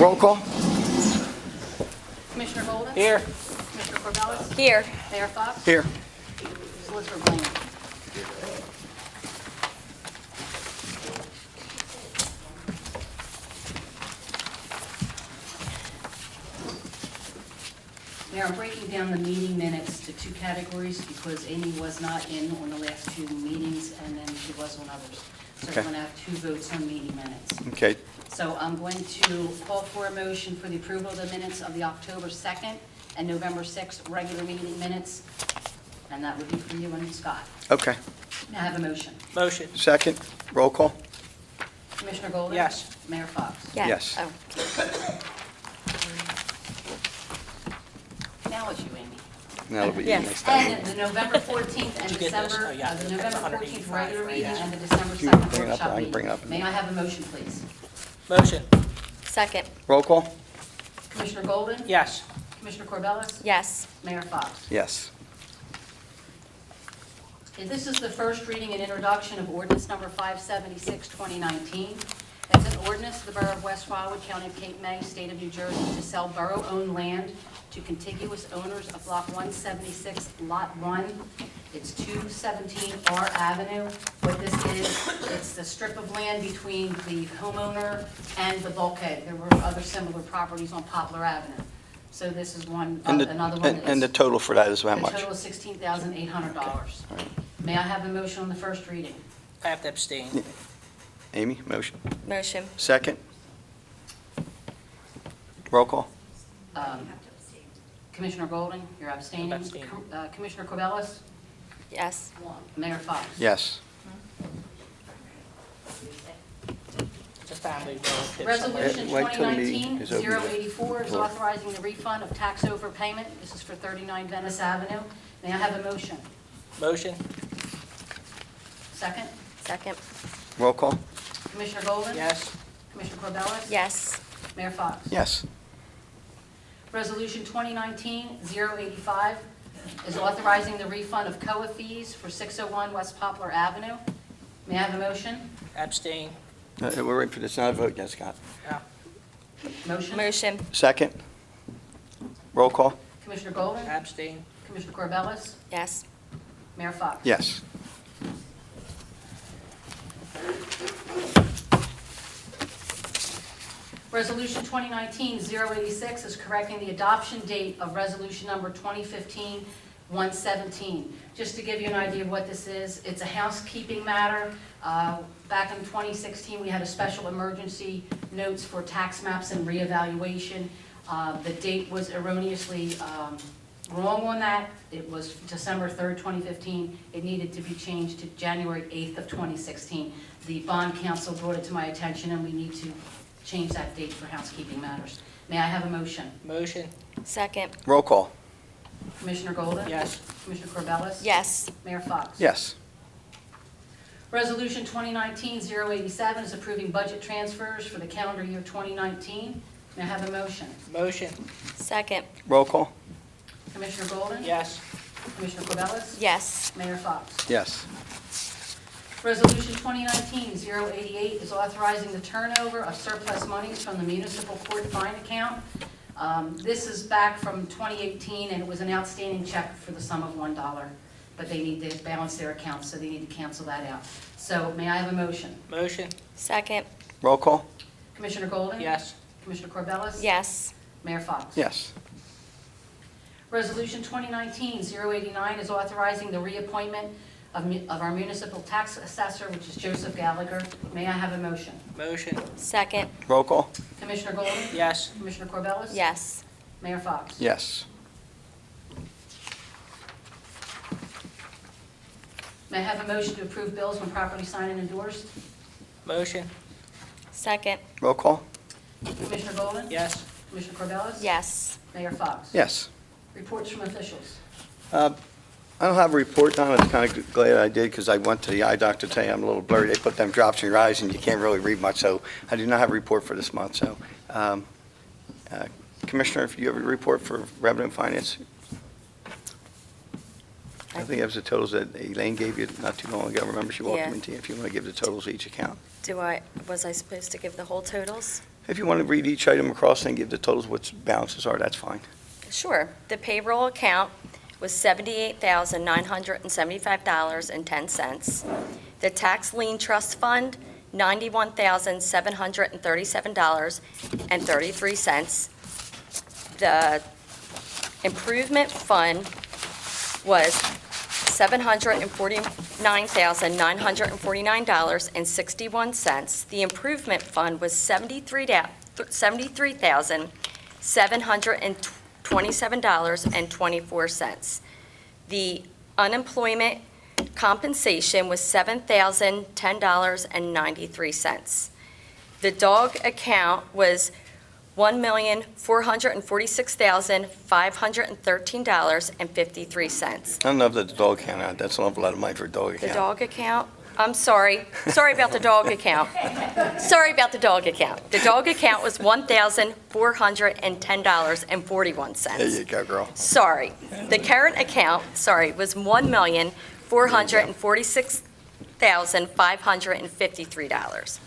Roll call? Commissioner Golden? Here. Commissioner Corbellis? Here. Mayor Fox? Here. Solicitor Bland? Mayor, I'm breaking down the meeting minutes to two categories because Amy was not in on the last two meetings and then she was on others. So Okay. we're going to have two votes on meeting minutes. Okay. So I'm going to call for a motion for the approval of the minutes of the October 2nd and November 6th regular meeting minutes, and that would be from you and Scott. Okay. May I have a motion? Motion. Second. Roll call? Commissioner Golden? Yes. Mayor Fox? Yeah. Yes. Oh. Now it's you, Amy. Now it'll be you Yes. next time. And the November 14th and Did you get this? December, Oh, yeah. the November 14th 185, regular right? meeting Yeah. and the December You 2nd bring it up, workshop I can meeting. bring it up. May I have a motion, please? Motion. Second. Roll call? Commissioner Golden? Yes. Commissioner Corbellis? Yes. Mayor Fox? Yes. Okay, this is the first reading and introduction of ordinance number 576, 2019. It's an ordinance of the Borough of West Wildwood, County of Cape May, State of New Jersey, to sell borough-owned land to contiguous owners of Block 176, Lot 1. It's 217 R Avenue. What this is, it's the strip of land between the homeowner and the bulkhead. There were other similar properties on Poplar Avenue. So this is one, And the, another one. and the total for that is how The much? total is $16,800. May I have a motion on the first reading? I have to abstain. Amy, motion? Motion. Second? Roll call? Commissioner Golden, you're abstaining. I'm abstaining. Commissioner Corbellis? Yes. Mayor Fox? Yes. It's a family road trip. Resolution Wait till the meeting is over. 2019-084 is authorizing the refund of tax overpayment. This is for 39 Venice Avenue. May I have a motion? Motion. Second? Second. Roll call? Commissioner Golden? Yes. Commissioner Corbellis? Yes. Mayor Fox? Yes. Resolution 2019-085 is authorizing the refund of COA fees for 601 West Poplar Avenue. May I have a motion? Abstain. We're waiting for this, not a vote yet, Scott. Yeah. Motion? Motion. Second? Roll call? Commissioner Golden? Abstain. Commissioner Corbellis? Yes. Mayor Fox? Yes. Resolution 2019-086 is correcting the adoption date of resolution number 2015-117. Just to give you an idea of what this is, it's a housekeeping matter. Back in 2016, we had a special emergency notes for tax maps and reevaluation. The date was erroneously wrong on that. It was December 3rd, 2015. It needed to be changed to January 8th of 2016. The bond council brought it to my attention, and we need to change that date for housekeeping matters. May I have a motion? Motion. Second. Roll call? Commissioner Golden? Yes. Commissioner Corbellis? Yes. Mayor Fox? Yes. Resolution 2019-087 is approving budget transfers for the calendar year 2019. May I have a motion? Motion. Second. Roll call? Commissioner Golden? Yes. Commissioner Corbellis? Yes. Mayor Fox? Yes. Resolution 2019-088 is authorizing the turnover of surplus monies from the municipal court fine account. This is back from 2018, and it was an outstanding check for the sum of $1, but they need to balance their accounts, so they need to cancel that out. So may I have a motion? Motion. Second. Roll call? Commissioner Golden? Yes. Commissioner Corbellis? Yes. Mayor Fox? Yes. Resolution 2019-089 is authorizing the reappointment of our municipal tax assessor, which is Joseph Gallagher. May I have a motion? Motion. Second. Roll call? Commissioner Golden? Yes. Commissioner Corbellis? Yes. Mayor Fox? Yes. May I have a motion to approve bills when properly signed and endorsed? Motion. Second. Roll call? Commissioner Golden? Yes. Commissioner Corbellis? Yes. Mayor Fox? Yes. Reports from officials. I don't have a report on it. I'm kind of glad I did because I went to the eye doctor today. I'm a little blurry. They put them drops in your eyes and you can't really read much, so I do not have a report for this month. So, Commissioner, if you have a report for Revenue and Finance? I think that was the totals that Elaine gave you not too long ago. Remember, she walked them Yeah. into you. If you want to give the totals of each account. Was I supposed to give the whole totals? If you want to read each item across and give the totals, what balances are, that's fine. Sure. The payroll account was $78,975.10. The tax lien trust fund, $91,737.33. The improvement fund was $749,949.61. The improvement fund was $73,727.24. The unemployment compensation was $7,010.93. The dog account was $1,446,513.53. I don't know if that's the dog count, that's an awful lot of money for a dog The account. dog account, I'm sorry about the dog account. Sorry about the dog account. The dog account was $1,410.41. There you go, girl. Sorry. The current account, was $1,446,553.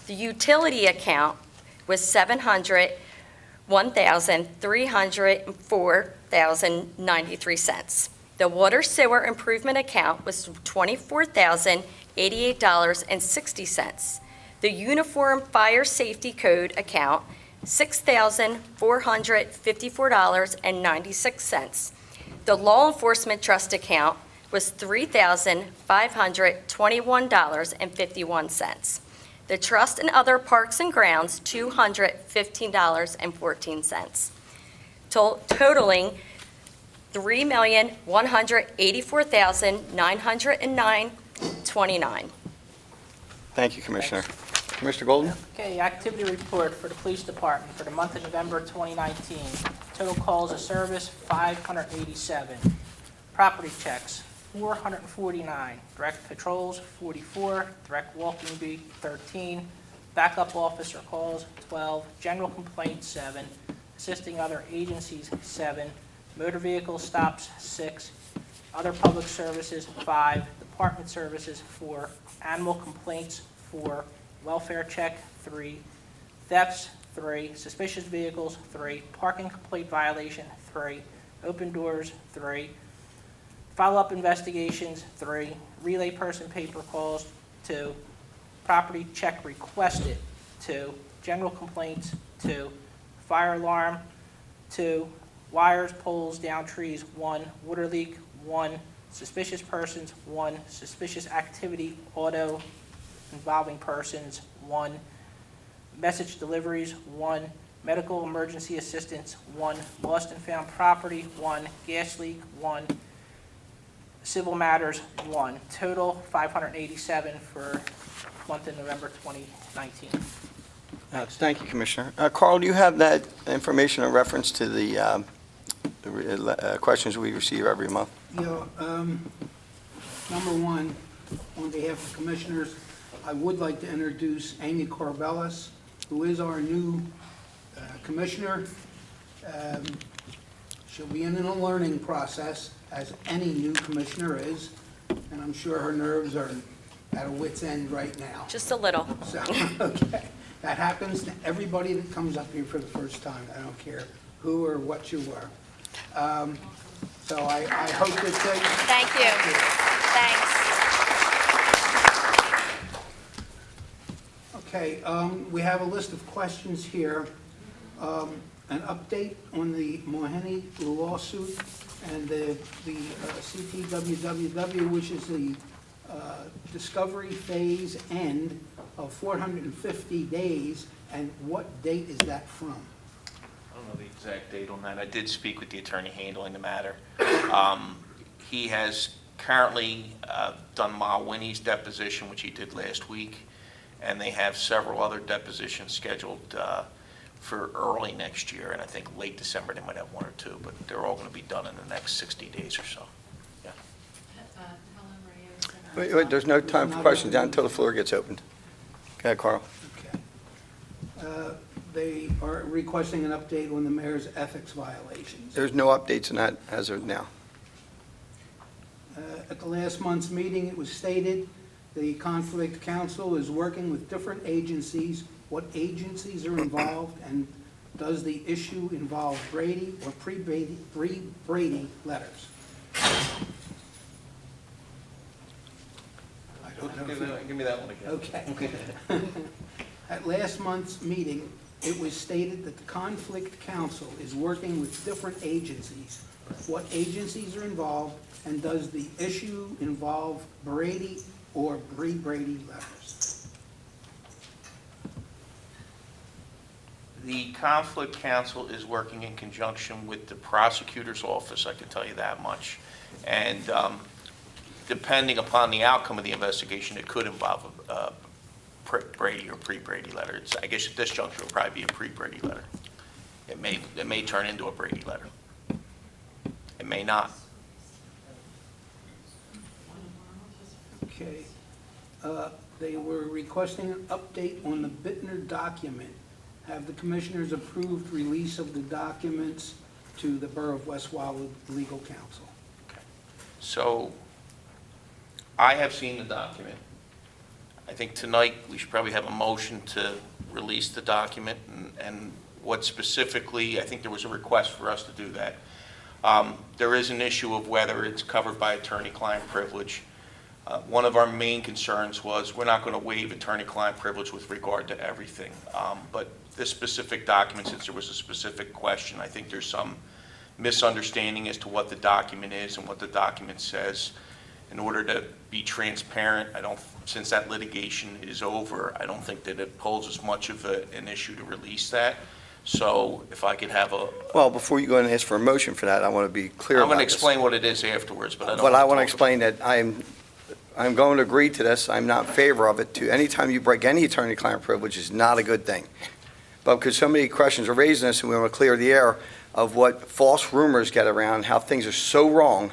The utility account was $701,304.93. The water sewer improvement account was $24,088.60. The uniform fire safety code account, $6,454.96. The law enforcement trust account was $3,521.51. The trust and other parks and grounds, $215.14. Totaling $3,184,909.29. Thank you, Commissioner. Commissioner Golden? Okay, activity report for the police department for the month of November 2019. Total calls of service, 587. Property checks, 449. Direct patrols, 44. Direct walking beat, 13. Backup officer calls, 12. General complaints, 7. Assisting other agencies, 7. Motor vehicle stops, 6. Other public services, 5. Department services, 4. Animal complaints, 4. Welfare check, 3. Thefts, 3. Suspicious vehicles, 3. Parking complaint violation, 3. Open doors, 3. Follow-up investigations, 3. Relay person paper calls, 2. Property check requested, 2. General complaints, 2. Fire alarm, 2. Wires, poles, down trees, 1. Water leak, 1. Suspicious persons, 1. Suspicious activity, auto involving persons, 1. Message deliveries, 1. Medical emergency assistance, 1. Lost and found property, 1. Gas leak, 1. Civil matters, 1. Total, 587 for month of November 2019. Thank you, Commissioner. Carl, do you have that information in reference to the questions we receive every month? Yeah, number one, on behalf of the commissioners, I would like to introduce Amy Corbellis, who is our new commissioner. She'll be in a learning process, as any new commissioner is, and I'm sure her nerves are at a wit's end right now. Just a little. So, okay, that happens to everybody that comes up here for the first time. I don't care who or what you were. So I hope that Thank you. Thanks. Okay, we have a list of questions here. An update on the Moheni lawsuit and the CTWWW, which is the discovery phase end of 450 days, and what date is that from? I don't know the exact date on that. I did speak with the attorney handling the matter. He has currently done Ma Winnie's deposition, which he did last week, and they have several other depositions scheduled for early next year, and I think late December they might have one or two, but they're all going to be done in the next 60 days or so. Yeah. Wait, there's no time for questions down until the floor gets opened. Go ahead, Carl. Okay. They are requesting an update on the mayor's ethics violations. There's no updates on that as of now. At the last month's meeting, it was stated the conflict council is working with different agencies what agencies are involved, and does the issue involve Brady or pre-Brady letters? I don't know if you- Give me that one again. Okay. At last month's meeting, it was stated that the Conflict Council is working with different agencies. What agencies are involved, and does the issue involve Brady or pre-Brady letters? The Conflict Council is working in conjunction with the prosecutor's office, I can tell you that much. And depending upon the outcome of the investigation, it could involve a Brady or pre-Brady letter. I guess at this juncture, it'll probably be a pre-Brady letter. It may turn into a Brady letter. It may not. Okay. They were requesting an update on the Bittner document. Have the commissioners approved release of the documents to the Borough of West Wildwood Legal Counsel? So I have seen the document. I think tonight we should probably have a motion to release the document, and what specifically, I think there was a request for us to do that. There is an issue of whether it's covered by attorney-client privilege. One of our main concerns was we're not going to waive attorney-client privilege with regard to everything. But this specific document, since there was a specific question, I think there's some misunderstanding as to what the document is and what the document says. In order to be transparent, since that litigation is over, I don't think that it poses much of an issue to release that. So if I could have Well, before you go and ask for a motion for that, I want to be clear I'm about going to this. explain what it is afterwards, but I don't. But I want to talk explain that I'm going to agree to this. I'm not in favor of it. Anytime you break any attorney-client privilege is not a good thing. But because so many questions are raised in this, and we want to clear the air of what false rumors get around, how things are so wrong,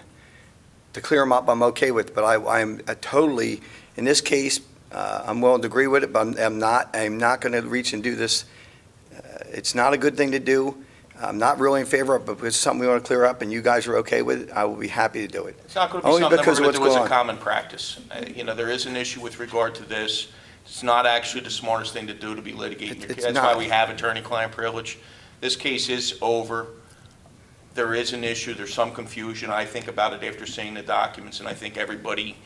to clear them up, I'm okay with. But I'm totally, in this case, I'm willing to agree with it, but I'm not going to reach and do this. It's not a good thing to do. I'm not really in favor of it, but if it's something we want to clear up and you guys are okay with it, I will be happy to do it. It's not going to be Only something that we're because of going to do what's as a going on. common practice. There is an issue with regard to this. It's not actually the smartest thing to do to be litigating your It's case. That's why not. we have attorney-client privilege. This case is over. There is an issue. There's some confusion, I think, about it after seeing the documents, and I think everybody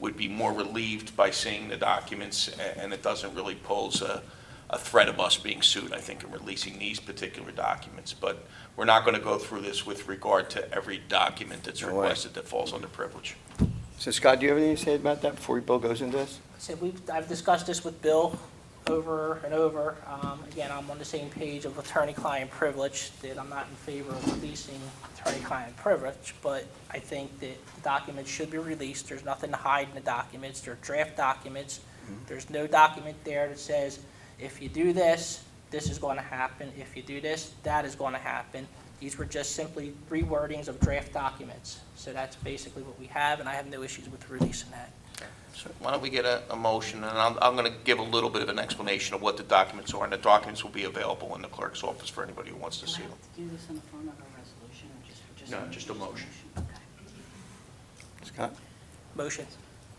would be more relieved by seeing the documents, and it doesn't really pose a threat of us being sued, I think, in releasing these particular documents. But we're not going to go through this with regard to every document that's No way. requested that falls under privilege. So Scott, do you have anything to say about that before Bill goes into this? So I've discussed this with Bill over and over. Again, I'm on the same page of attorney-client privilege, that I'm not in favor of releasing attorney-client privilege, but I think that the documents should be released. There's nothing to hide in the documents. They're draft documents. There's no document there that says, if you do this, this is going to happen. If you do this, that is going to happen. These were just simply rewordings of draft documents. So that's basically what we have, and I have no issues with releasing that. So why don't we get a motion, and I'm going to give a little bit of an explanation of what the documents are, and the documents will be available in the clerk's office for anybody who wants to see them. Do this in the form of a resolution or just? No, just a motion. Okay. Scott, Motion.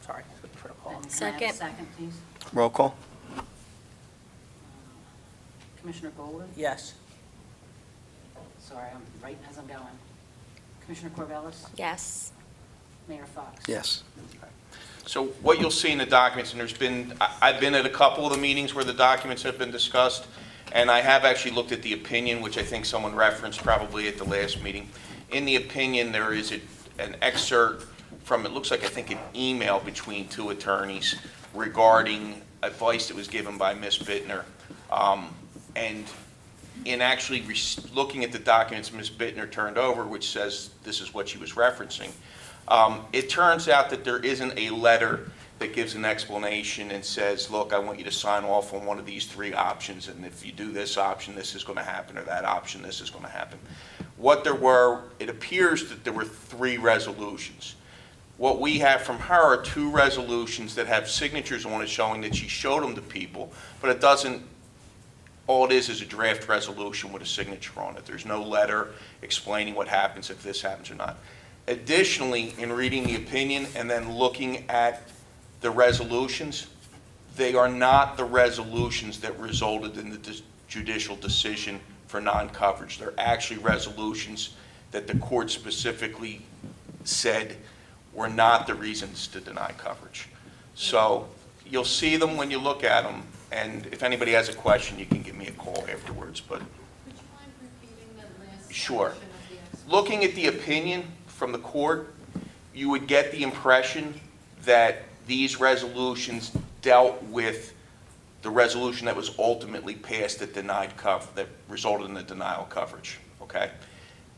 Sorry, looking for the call. Then can I have a Second. second, please? roll call? Commissioner Golden? Yes. Sorry, I'm writing as I'm going. Commissioner Corvellis? Yes. Mayor Fox? Yes. So what you'll see in the documents, and I've been at a couple of the meetings where the documents have been discussed, and I have actually looked at the opinion, which I think someone referenced probably at the last meeting. In the opinion, there is an excerpt from, it looks like, I think, an email between two attorneys regarding advice that was given by Ms. Bittner. And in actually looking at the documents Ms. Bittner turned over, which says this is what she was referencing, it turns out that there isn't a letter that gives an explanation and says, look, I want you to sign off on one of these three options, and if you do this option, this is going to happen, or that option, this is going to happen. What there were, it appears that there were three resolutions. What we have from her are two resolutions that have signatures on it showing that she showed them to people, but it doesn't, all it is a draft resolution with a signature on it. There's no letter explaining what happens if this happens or not. Additionally, in reading the opinion and then looking at the resolutions, They are not the resolutions that resulted in the judicial decision for non-coverage. They're actually resolutions that the court specifically said were not the reasons to deny coverage. So you'll see them when you look at them, and if anybody has a question, you can give me a call afterwards, but Would you mind repeating that last Sure. section of the explanation? looking at the opinion from the court, you would get the impression that these resolutions dealt with the resolution that was ultimately passed that that resulted in the denial of coverage, okay?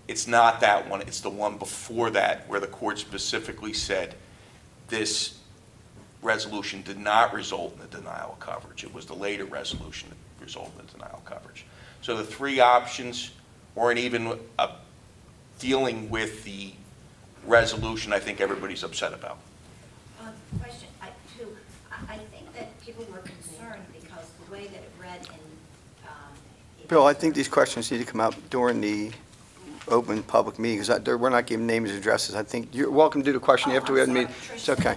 It's not that one, it's the one before that where the court specifically said this resolution did not result in the denial of coverage. It was the later resolution that resulted in the denial of coverage. So the three options weren't even dealing with the resolution I think everybody's upset about. Question, I think that people were concerned because the way that it read in. Bill, I think these questions need to come out during the open public meeting, because we're not giving names and addresses. I think you're welcome to do the question after we have a meeting. It's okay.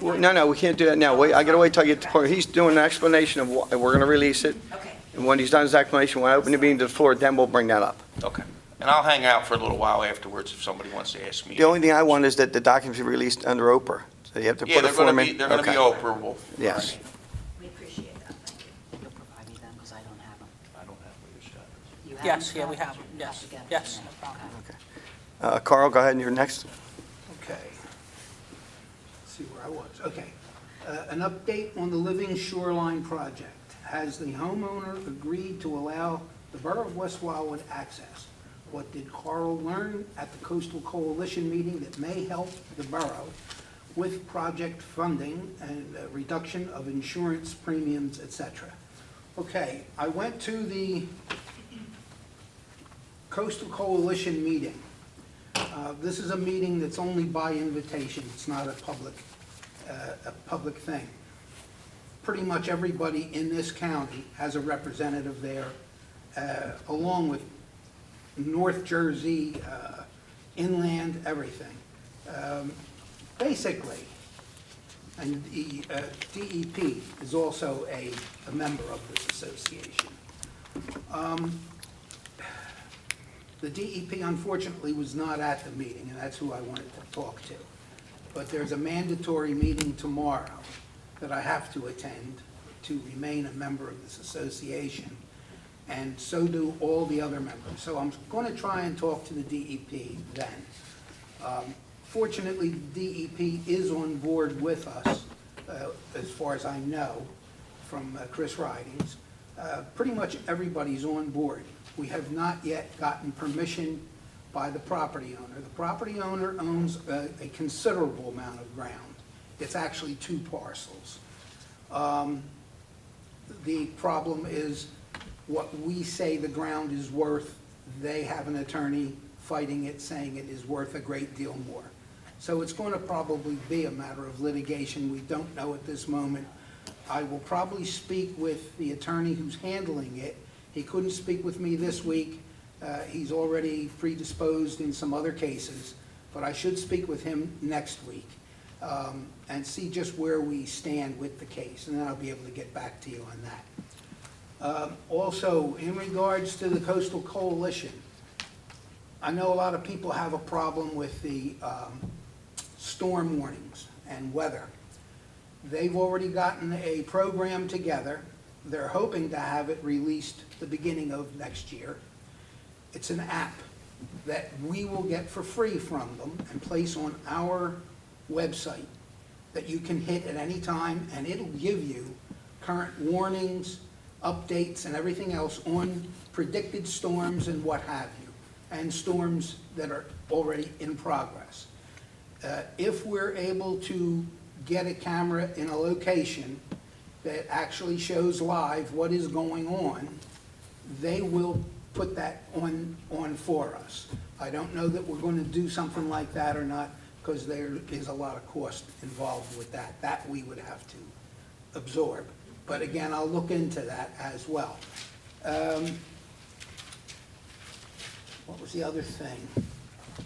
No, we can't do that now. Wait, I gotta wait till you get to the point. He's doing an explanation of what, and we're gonna release it. Okay. And when he's done his explanation, when I open the meeting to the floor, then we'll bring that up. Okay. And I'll hang out for a little while afterwards if somebody wants to ask me. The only thing I want is that the documents be released under OPR. So you have to Yeah, put a they're gonna form be, in. they're gonna be Okay. operable. Yes. We appreciate that, thank you. You'll provide me them, because I don't have them. I don't have what you're saying. You have Yes, them, yeah, we Scott? have them, You yes, to get them yes, to me. no problem. Okay. Carl, go ahead, and you're next. Okay. Let's see where I was. Okay. An update on the Living Shoreline project. Has the homeowner agreed to allow the Borough of West Wildwood access? What did Carl learn at the Coastal Coalition meeting that may help the borough with project funding and reduction of insurance premiums, et cetera? Okay, I went to the Coastal Coalition meeting. This is a meeting that's only by invitation. It's not a public thing. Pretty much everybody in this county has a representative there, along with North Jersey, inland, everything. Basically, and the DEP is also a member of this association. The DEP unfortunately was not at the meeting, and that's who I wanted to talk to. But there's a mandatory meeting tomorrow that I have to attend to remain a member of this association, and so do all the other members. So I'm going to try and talk to the DEP then. Fortunately, the DEP is on board with us, as far as I know, from Chris Ridings. Pretty much everybody's on board. We have not yet gotten permission by the property owner. The property owner owns a considerable amount of ground. It's actually 2 parcels. The problem is what we say the ground is worth, they have an attorney fighting it, saying it is worth a great deal more. So it's going to probably be a matter of litigation. We don't know at this moment. I will probably speak with the attorney who's handling it. He couldn't speak with me this week. He's already predisposed in some other cases, but I should speak with him next week and see just where we stand with the case, and then I'll be able to get back to you on that. Also, in regards to the Coastal Coalition, I know a lot of people have a problem with the storm warnings and weather. They've already gotten a program together. They're hoping to have it released the beginning of next year. It's an app that we will get for free from them and place on our website that you can hit at any time, and it'll give you current warnings, updates, and everything else on predicted storms and what have you, and storms that are already in progress. If we're able to get a camera in a location that actually shows live what is going on, they will put that on for us. I don't know that we're going to do something like that or not, because there is a lot of cost involved with that. That we would have to absorb. But again, I'll look into that as well. What was the other thing?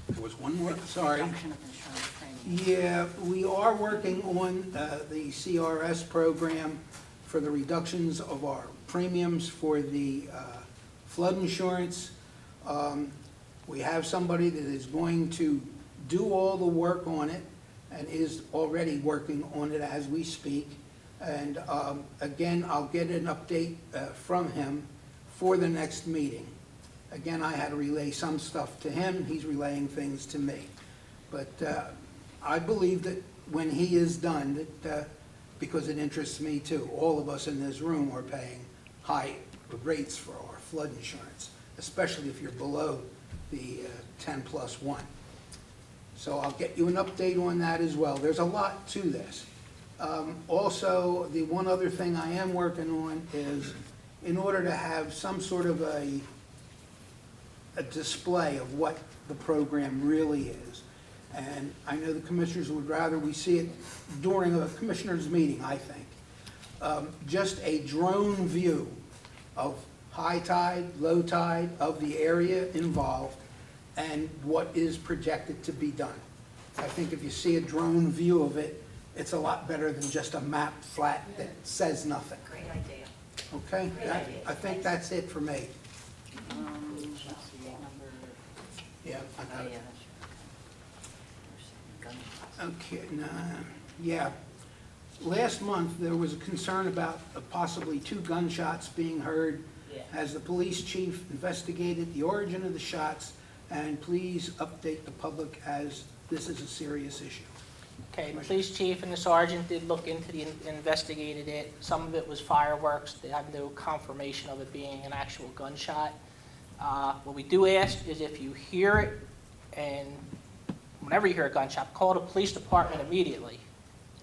There was one more, sorry. Reduction of insurance premiums. Yeah, we are working on the CRS program. for the reductions of our premiums for the flood insurance. We have somebody that is going to do all the work on it and is already working on it as we speak. And again, I'll get an update from him for the next meeting. Again, I had to relay some stuff to him, he's relaying things to me. But I believe that when he is done, that because it interests me too, all of us in this room are paying high rates for our flood insurance, especially if you're below the 10+1. So I'll get you an update on that as well. There's a lot to this. Also, the one other thing I am working on is, in order to have some sort of a display of what the program really is. And I know the commissioners would rather we see it during a commissioners' meeting, I think. Just a drone view of high tide, low tide, of the area involved, and what is projected to be done. I think if you see a drone view of it, it's a lot better than just a map flat that says nothing. Great idea. Okay? Great idea. I think that's it for me. Yeah, I got it. Okay, yeah. Last month, there was a concern about possibly 2 gunshots being heard. Has the police chief investigated the origin of the shots? And please update the public, as this is a serious issue. Okay, the police chief and the sergeant did look into investigated it. Some of it was fireworks. They have no confirmation of it being an actual gunshot. What we do ask is, if you hear it, and whenever you hear a gunshot, call the police department immediately.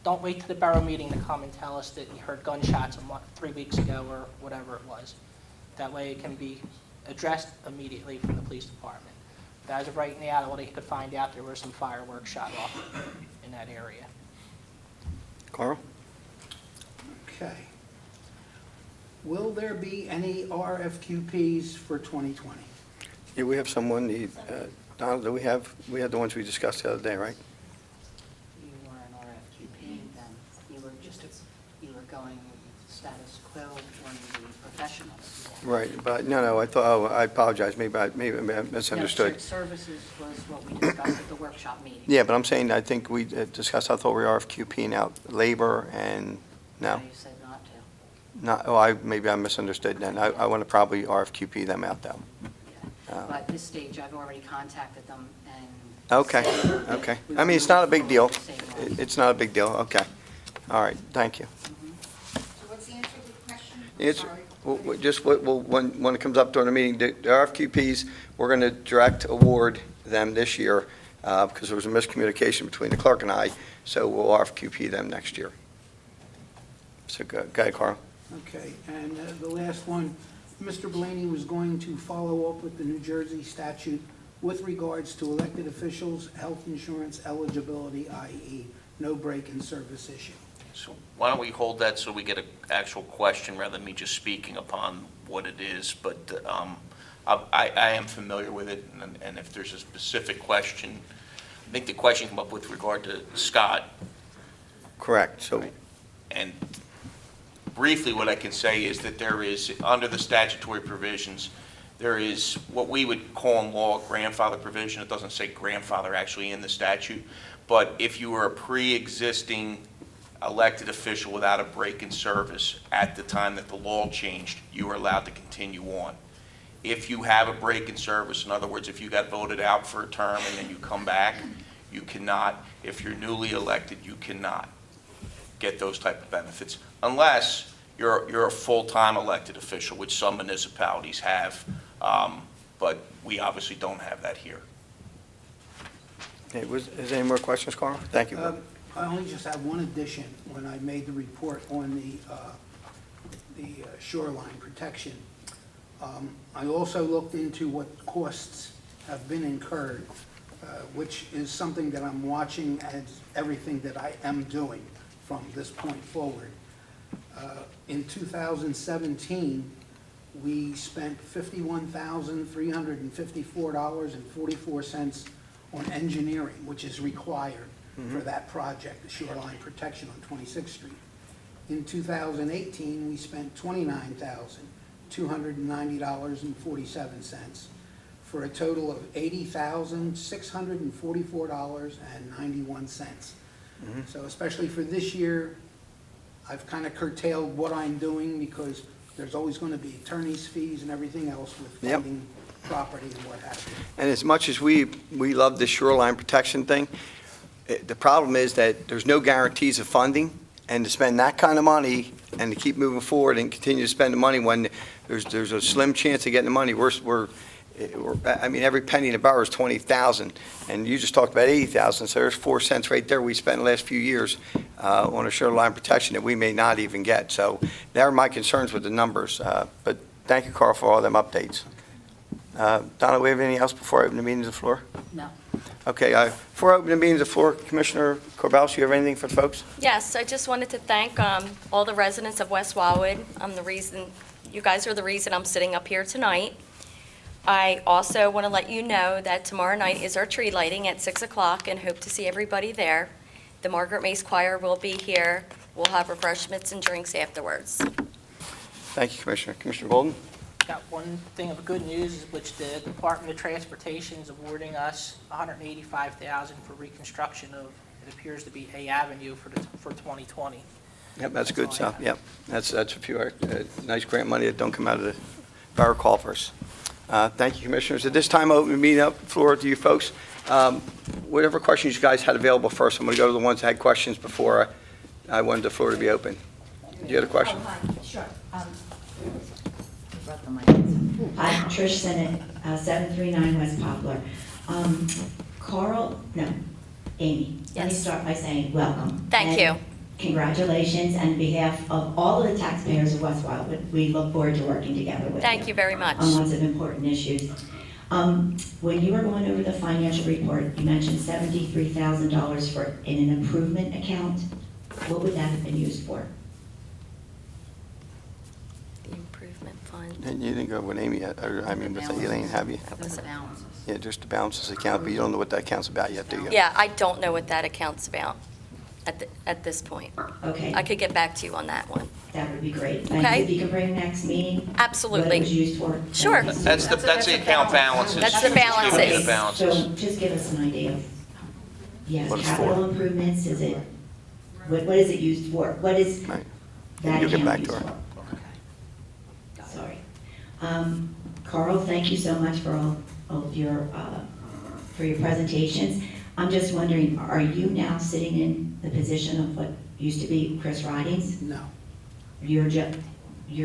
Don't wait till the borough meeting to come and tell us that you heard gunshots 3 weeks ago or whatever it was. That way it can be addressed immediately from the police department. But as of right now, all they could find out, there were some fireworks shot off in that area. Carl? Okay. Will there be any RFQPs for 2020? Yeah, we have someone, Donald, do we had the ones we discussed the other day, right? You were an RFQP, then you were going status quo on the professionals. Right, but, no, I thought, I apologize, maybe I misunderstood. No, services was what we discussed at the workshop meeting. Yeah, but I'm saying, I think we discussed, I thought we were RFQPing out labor and, no? You said not to. Not, maybe I misunderstood then. I want to probably RFQP them out, though. Yeah. But at this stage, I've already contacted them and. Okay, said okay. we I mean, it's will not a big deal. move forward the same way. It's not a big deal, okay. All right, thank you. So what's the answer to the question? It's, Sorry. just when it comes up during the meeting, the RFQPs, we're going to direct award them this year because there was a miscommunication between the clerk and I, so we'll RFQP them next year. So go ahead, Carl. Okay, and the last one, Mr. Blaney was going to follow up with the New Jersey statute with regards to elected officials' health insurance eligibility, i.e. no break-in-service issue. So why don't we hold that so we get an actual question rather than me just speaking upon what it is? But I am familiar with it, and if there's a specific question, I think the question came up with regard to Scott. Correct, so, And briefly, what I can say is that there is, under the statutory provisions, there is what we would call in law a grandfather provision. It doesn't say grandfather actually in the statute, but if you were a pre-existing elected official without a break in service at the time that the law changed, you were allowed to continue on. If you have a break in service, in other words, if you got voted out for a term and then you come back, you cannot. If you're newly elected, you cannot get those type of benefits unless you're a full-time elected official, which some municipalities have, but we obviously don't have that here. hey, is there any more questions, Carl? Thank you. I only just have one addition when I made the report on the shoreline protection. I also looked into what costs have been incurred, which is something that I'm watching as everything that I am doing from this point forward. In 2017, we spent $51,354.44 on engineering, which is required for that project, the shoreline protection on 26th Street. In 2018, we spent $29,290.47 for a total of $80,644.91. So especially for this year, I've kind of curtailed what I'm doing because there's always going to be attorney's fees and everything else with Yep. funding property and what have you. And as much as we love the shoreline protection thing, the problem is that there's no guarantees of funding, and to spend that kind of money and to keep moving forward and continue to spend the money when there's a slim chance of getting the money, I mean, every penny in the borough is 20,000, and you just talked about 80,000, so there's 4 cents right there we spent in the last few years on a shoreline protection that we may not even get. So there are my concerns with the numbers, but thank you, Carl, for all them updates. Donna, we have anything else before I open the meeting to the floor? No. Okay, before I open the meeting to the floor, Commissioner Corbellis, you have anything for the folks? Yes, I just wanted to thank all the residents of West Wildwood. You guys are the reason I'm sitting up here tonight. I also want to let you know that tomorrow night is our tree lighting at 6 o'clock and hope to see everybody there. The Margaret Mace Choir will be here. We'll have refreshments and drinks afterwards. Thank you, Commissioner. Commissioner Golden? Got one thing of good news, which the Department of Transportation is awarding us $185,000 for reconstruction of, it appears to be A Avenue for 2020. Yep, that's good That's all I stuff. have. Yep, that's a few nice grant money that don't come out of the borough coffers. Thank you, Commissioners. At this time, I open the meeting up, floor to you folks. Whatever questions you guys had available first, I'm going to go to the ones that had questions before I wanted the floor to be open. You had a question? Oh, hi, sure. Brought the mic. Hi, Trish Sennett, 739 West Poplar. Amy, let me Yes. start by saying welcome. Thank And you. Congratulations on behalf of all of the taxpayers of West Wildwood. We look forward to working together with you. Thank you very much. On lots of important issues. When you were going over the financial report, you mentioned $73,000 for in an improvement account. What would that have been used for? The improvement fund. And you didn't go with Amy yet, or I mean, with Elaine, have you? That was it. Balances. Yeah, just the balances account, but you don't know what that account's about yet, do you? Yeah, I don't know what that account's about at this point. Okay, I could get back to you on that one. that would be great. Okay. Thanks. If you can bring next meeting. What Absolutely. it was used for. Sure. Thank you. That's the account balances. That's the Just giving you the balances. balances. So just give us an idea of, yes, What it's capital for. improvements, is it, what is it used for? What is Right. that You'll get account back to used her. for? Sorry. Carl, thank you so much for all of your, for your presentations. I'm just wondering, are you now sitting in the position of what used to be Chris Ridings? No, You're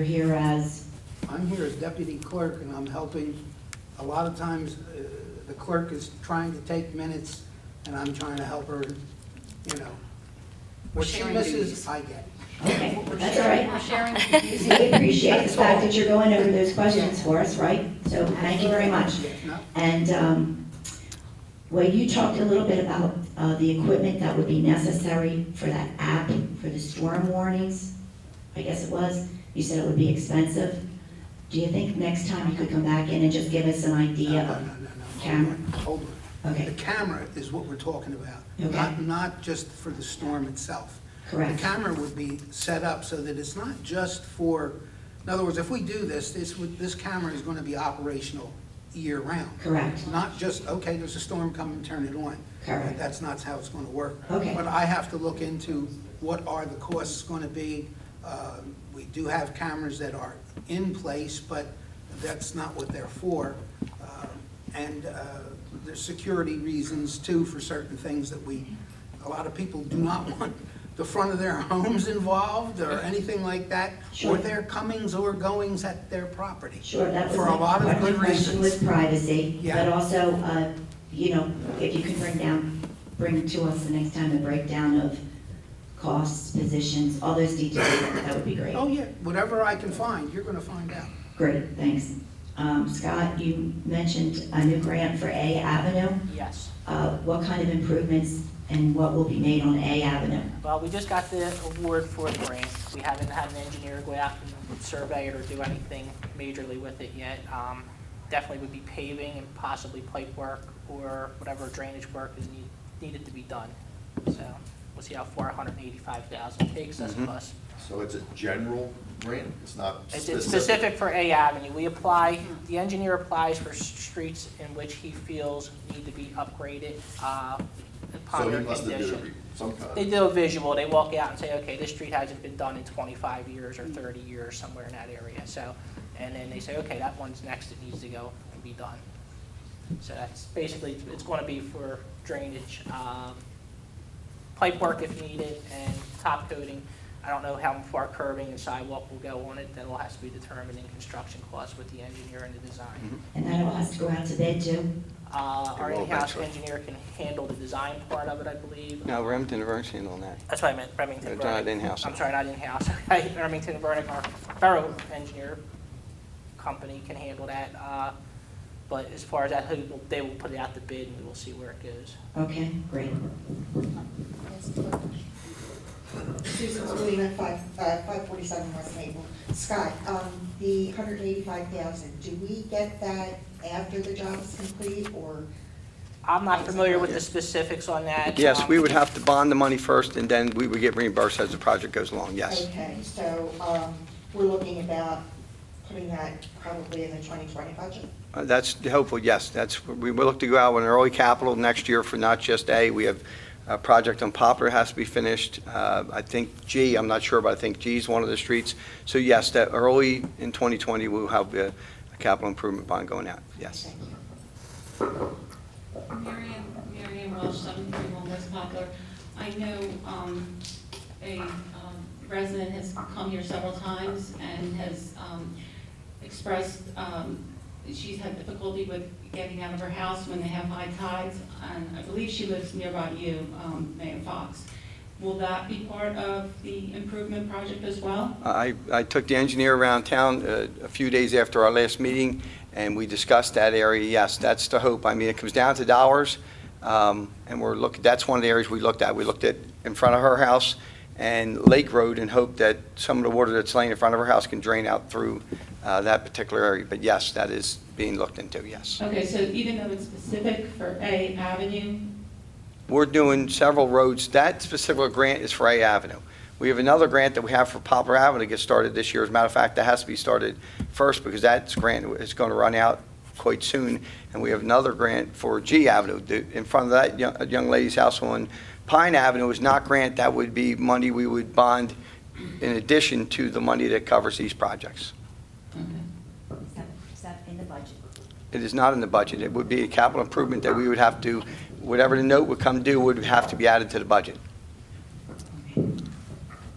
here as, I'm here as deputy clerk, and I'm helping. A lot of times, the clerk is trying to take minutes, and I'm trying to help her, you know. What she sharing misses, duties. I get. okay, that's all right. We're sharing. We appreciate the fact that you're going over those questions for us, right? So thank you very much. No, And well, you talked a little bit about the equipment that would be necessary for that app, for the storm warnings, I guess it was. You said it would be expensive. Do you think next time you could come back in and just give us an idea no, of no. camera? Hold on. Okay. The camera is what we're talking about, Okay. not just for the storm itself. Correct. The camera would be set up so that it's not just for, in other words, if we do this camera is going to be operational year-round. Correct. Not just, okay, there's a storm coming, turn it on. Correct. That's not how it's going to work. Okay. But I have to look into what are the costs going to be. We do have cameras that are in place, but that's not what they're for. And there's security reasons too for certain things that a lot of people do not want the front of their homes involved or anything like that, Sure. or their comings or goings at their property. Sure, that was For a lot of my good question was reasons. privacy, Yeah. but also, if you could bring to us the next time a breakdown of costs, positions, all those details, that would be great. Oh, yeah, whatever I can find, you're gonna find out. Great, thanks. Scott, you mentioned a new grant for A Avenue. Yes. What kind of improvements and what will be made on A Avenue? Well, we just got the award for the grant. We haven't had an engineer go out and survey it or do anything majorly with it yet. Definitely would be paving and possibly pipe work or whatever drainage work is needed to be done. So we'll see how far $185,000 takes us, plus So it's a general grant, it's not It's specific? specific for A Avenue. We apply, the engineer applies for streets in which he feels need to be upgraded upon So their he must have did condition. some kind They of, do a visual, they walk out and say, okay, this street hasn't been done in 25 years or 30 years, somewhere in that area, so, and then they say, okay, that one's next, it needs to go and be done. So that's basically, it's going to be for drainage, pipe work if needed, and top coating. I don't know how far curbing and sidewalk will go on it, that all has to be determined in construction costs with the engineer and the design. And that all has to go out to bid too? Our Well, in-house eventually. engineer can handle the design part of it, I believe. No, Remington and Vernon handle that. That's what I meant, Remington They're not Burdick. in-house. I'm sorry, not in-house. Remington Burdick, our borough engineer company can handle that. But as far as that, they will put it out to bid and we'll see where it goes. Okay, great. Susan Sweeney, 547 West Maple. Scott, the 185,000, do we get that after the job is complete, or? I'm not familiar with the specifics on that. Yes, we would have to bond the money first, and then we would get reimbursed as the project goes along, yes. Okay, so we're looking about putting that probably in the 2020 budget? That's hopeful, yes. We will look to go out with an early capital next year for not just A. We have a project on Poplar has to be finished. I think G, I'm not sure, but I think G is one of the streets. So yes, that early in 2020, we'll have a capital improvement bond going out, yes. Thank you. Marion Walsh, 731 West Poplar. I know a resident has come here several times and has expressed she's had difficulty with getting out of her house when they have high tides, and I believe she lives nearby you, Mayor Fox. Will that be part of the improvement project as well? I took the engineer around town a few days after our last meeting, and we discussed that area. Yes, that's the hope. I mean, it comes down to dollars, and that's one of the areas we looked at. We looked at in front of her house and Lake Road and hoped that some of the water that's laying in front of her house can drain out through that particular area. But yes, that is being looked into, yes. Okay, so even though it's specific for A Avenue, We're doing several roads. That specific grant is for A Avenue. We have another grant that we have for Poplar Avenue to get started this year. As a matter of fact, that has to be started first because that grant is going to run out quite soon. And we have another grant for G Avenue. In front of that young lady's house on Pine Avenue is not grant. That would be money we would bond in addition to the money that covers these projects. Is that in the budget? It is not in the budget. It would be a capital improvement that we would have to, whatever the note would come due would have to be added to the budget.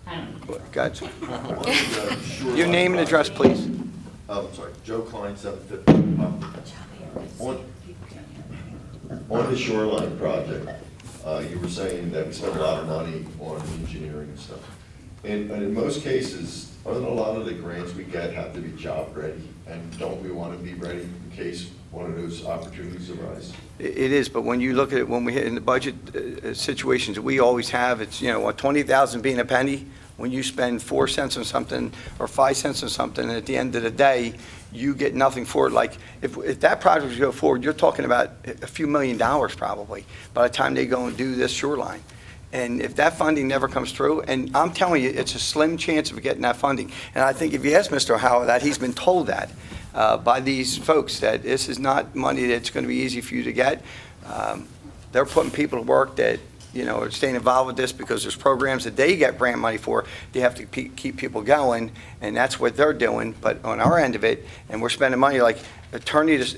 I don't know. Go ahead. On the shoreline Your name and address, project. please. I'm sorry, Joe Klein, 750. On the shoreline project, you were saying that we spent a lot of money on engineering and stuff. And in most cases, aren't a lot of the grants we get have to be job ready? And don't we want to be ready in case one of those opportunities arise? It is, but when you look at it, when we hit in the budget situations that we always have, it's, 20,000 being a penny. When you spend 4 cents on something or 5 cents on something, and at the end of the day, you get nothing for it. Like, if that project was to go forward, you're talking about a few $1 million probably by the time they go and do this shoreline. And if that funding never comes through, and I'm telling you, it's a slim chance of getting that funding. And I think if you ask Mr. Howard that, he's been told that by these folks, that this is not money that's going to be easy for you to get. They're putting people to work that, are staying involved with this because there's programs that they get grant money for. They have to keep people going, and that's what they're doing. But on our end of it, and we're spending money, like the homeowner's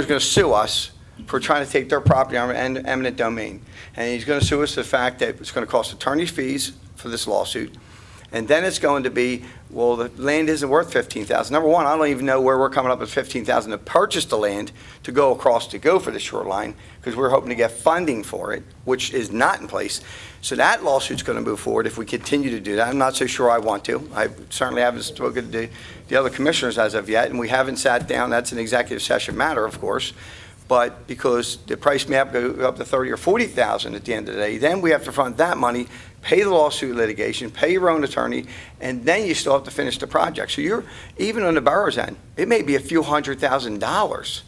going to sue us for trying to take their property on eminent domain. And he's going to sue us for the fact that it's going to cost attorney's fees for this lawsuit. And then it's going to be, well, the land isn't worth $15,000. Number one, I don't even know where we're coming up with $15,000 to purchase the land to go across to go for the shoreline, because we're hoping to get funding for it, which is not in place. So that lawsuit's going to move forward if we continue to do that. I'm not so sure I want to. I certainly haven't spoken to the other commissioners as of yet, and we haven't sat down. That's an executive session matter, of course. But because the price may have to go up to $30,000 or $40,000 at the end of the day, then we have to fund that money, pay the lawsuit litigation, pay your own attorney, and then you still have to finish the project. So you're, even on the borough's end, it may be a few $100,000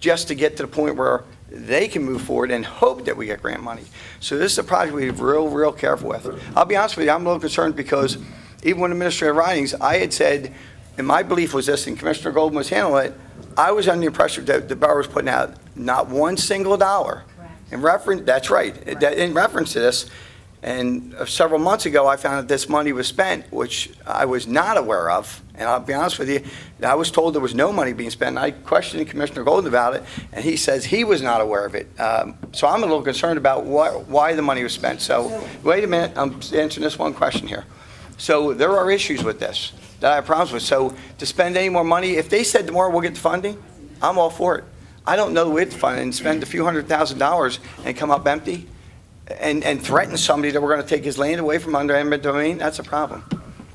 just to get to the point where they can move forward and hope that we get grant money. So this is a project we have real careful with. I'll be honest with you, I'm a little concerned because even when administrative writings, I had said, and my belief was this, and Commissioner Golden was handling it, I was under the impression that the borough was putting out not one single dollar. Correct. In reference, that's right, in reference to this. And several months ago, I found that this money was spent, which I was not aware of. And I'll be honest with you, I was told there was no money being spent. I questioned Commissioner Golden about it, and he says he was not aware of it. So I'm a little concerned about why the money was spent. So, wait a minute, I'm answering this one question here. So there are issues with this that I have problems with. So to spend any more money, if they said tomorrow we'll get the funding, I'm all for it. I don't know we'd fund and spend a few $100,000 and come up empty and threaten somebody that we're going to take his land away from under eminent domain. That's a problem.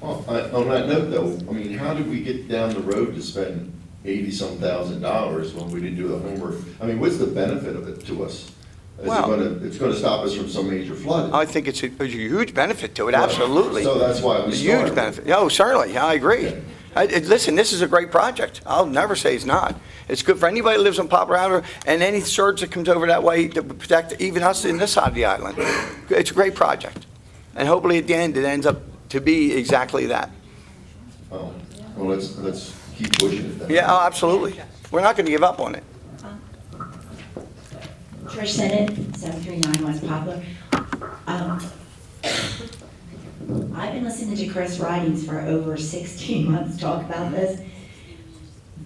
Well, on that note though, I mean, how did we get down the road to spend $80-some thousand when we didn't do the homework? I mean, what's the benefit of it to us? Well- It's gonna stop us from some major flooding. I think it's a huge benefit to it, absolutely. So that's why we A huge started. benefit. Oh, certainly, I agree. Listen, this is a great project. I'll never say it's not. It's good for anybody that lives on Poplar Avenue and any surge that comes over that way to protect even us in this side of the island. It's a great project. And hopefully at the end, it ends up to be exactly that. Oh, well, let's keep pushing it then. Yeah, oh, absolutely. We're not going to give up on it. Trish Senate, 739 West Poplar. I've been listening to Chris Ridings for over 16 months talk about this.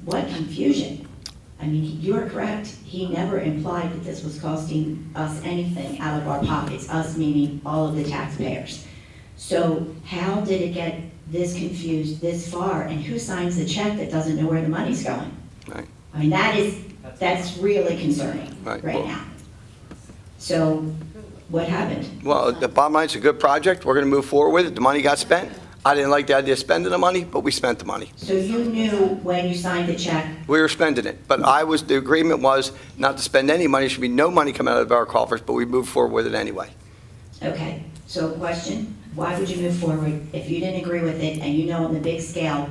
What confusion. I mean, you're correct. He never implied that this was costing us anything out of our pockets, us meaning all of the taxpayers. So how did it get this confused this far? And who signs the check that doesn't know where the money's going? Right. I mean, that's really concerning Right. right now. So what happened? Well, the bottom line, it's a good project. We're going to move forward with it. The money got spent. I didn't like the idea of spending the money, but we spent the money. So you knew when you signed the check? We were spending it, but the agreement was not to spend any money. There should be no money coming out of our coffers, but we moved forward with it anyway. Okay, so question, why would you move forward if you didn't agree with it and you know on the big scale,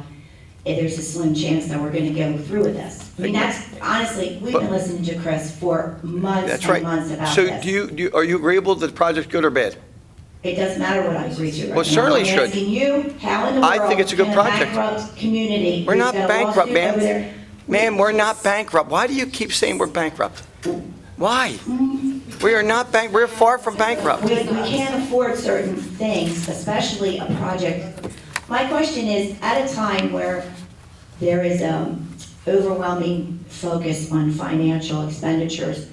there's a slim chance that we're gonna go through with this? I mean, that's, honestly, we've been listening to Chris for months That's and right. months about So this. are you agreeable that the project's good or bad? It doesn't matter what I agree to right now. Well, certainly it should. I'm asking you, how in the I world think it's a good can project. bankrupt community We're who's not got a bankrupt, lawsuit ma'am. over there- Ma'am, we're not bankrupt. Why do you keep saying we're bankrupt? Why? We are not we're far from bankrupt. We can't afford certain things, especially a project. My question is, at a time where there is overwhelming focus on financial expenditures,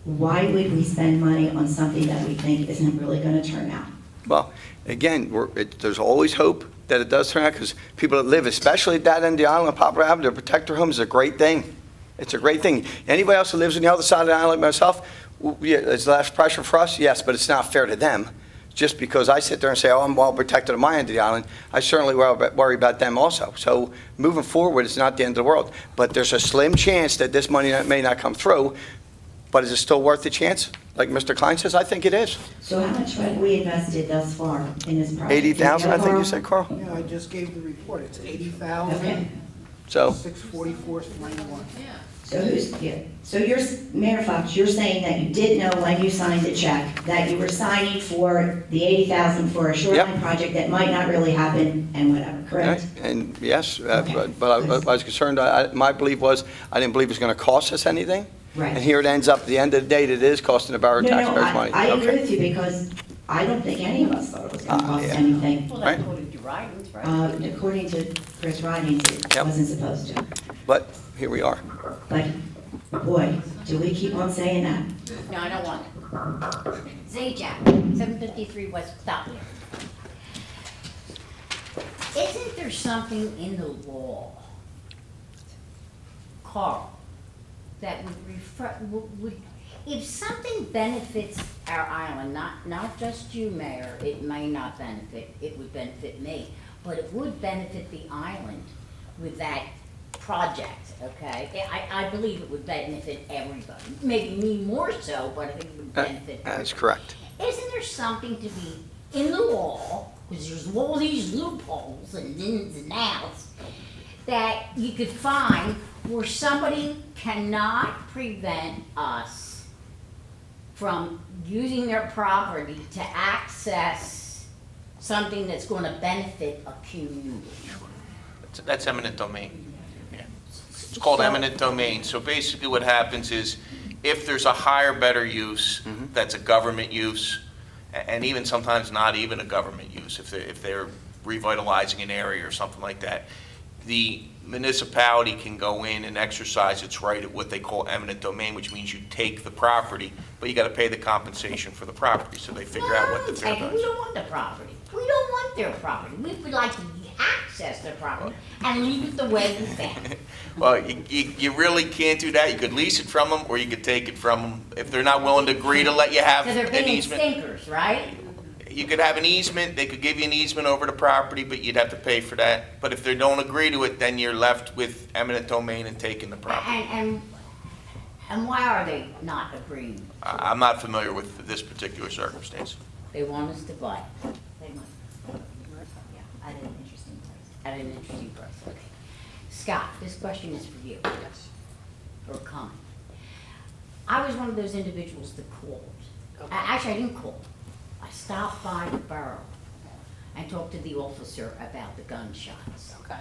why would we spend money on something that we think isn't really going to turn out? Well, again, there's always hope that it does turn out because people that live, especially at that end of the island, on Poplar Avenue, to protect their homes is a great thing. It's a great thing. Anybody else who lives on the other side of the island like myself, yeah, is less pressure for us? Yes, but it's not fair to them. Just because I sit there and say, oh, I'm well protected on my end of the island, I certainly worry about them also. So moving forward, it's not the end of the world. But there's a slim chance that this money may not come through. But is it still worth the chance? Like Mr. Klein says, I think it is. So how much have we invested thus far in this project? 80,000, I think you Carl? said, Carl? Yeah, I just gave the report, it's Okay. 80,000, So, 644.91. So you're, Mayor Fox, you're saying that you did know when you signed the check, that you were signing for the 80,000 for a shoreline project that might not really happen and whatever, correct? and yes, Okay. but I was concerned, my belief was, I didn't believe it was going to cost us anything. Right. And here it ends up, at the end of the day, that it is costing the borough No, taxpayers money. I agree Okay. with you because I don't think any of us thought it was going to cost Yeah. anything. Well, Right. that's according to writings, right? According to Chris Ridings, it Yep. wasn't supposed to. But here we are. But, boy, do we keep on saying that? No, I don't want it. Zajac, 753 West Poplar. Isn't there something in the law, Carl, that would refer, would, if something benefits our island, not just you, Mayor, it may not benefit, it would benefit me, but it would benefit the island with that project, okay? I believe it would benefit everybody, maybe me more so, but I think it would benefit That's everybody. correct. Isn't there something to be in the law, because there's all these loopholes and ins and outs, that you could find where somebody cannot prevent us from using their property to access something that's gonna benefit a community. That's eminent domain. Yeah. It's called eminent domain. So basically what happens is, if there's a higher, better use, that's a government use, and even sometimes not even a government use, if they're revitalizing an area or something like that, the municipality can go in and exercise its right at what they call eminent domain, which means you take the property, but you got to pay the compensation for the property, so they figure out what the fair We does. don't want the property. We don't want their property. We would like to access their property and leave it the way we found it. Well, you really can't do that. You could lease it from them, or you could take it from them. If they're not willing to agree to let you have So they're an being easement, stinkers, right? you could have an easement, they could give you an easement over the property, but you'd have to pay for that. But if they don't agree to it, then you're left with eminent domain and taking the property. And why are they not agreeing? I'm not familiar with this particular circumstance. They want us to buy. They want. Yeah, at an interesting price. At an interesting price, okay. Scott, this question is for you. Yes. Or comment. I was one of those individuals that called. Okay. Actually, I didn't call. I stopped by the borough and talked to the officer about the gunshots. Okay.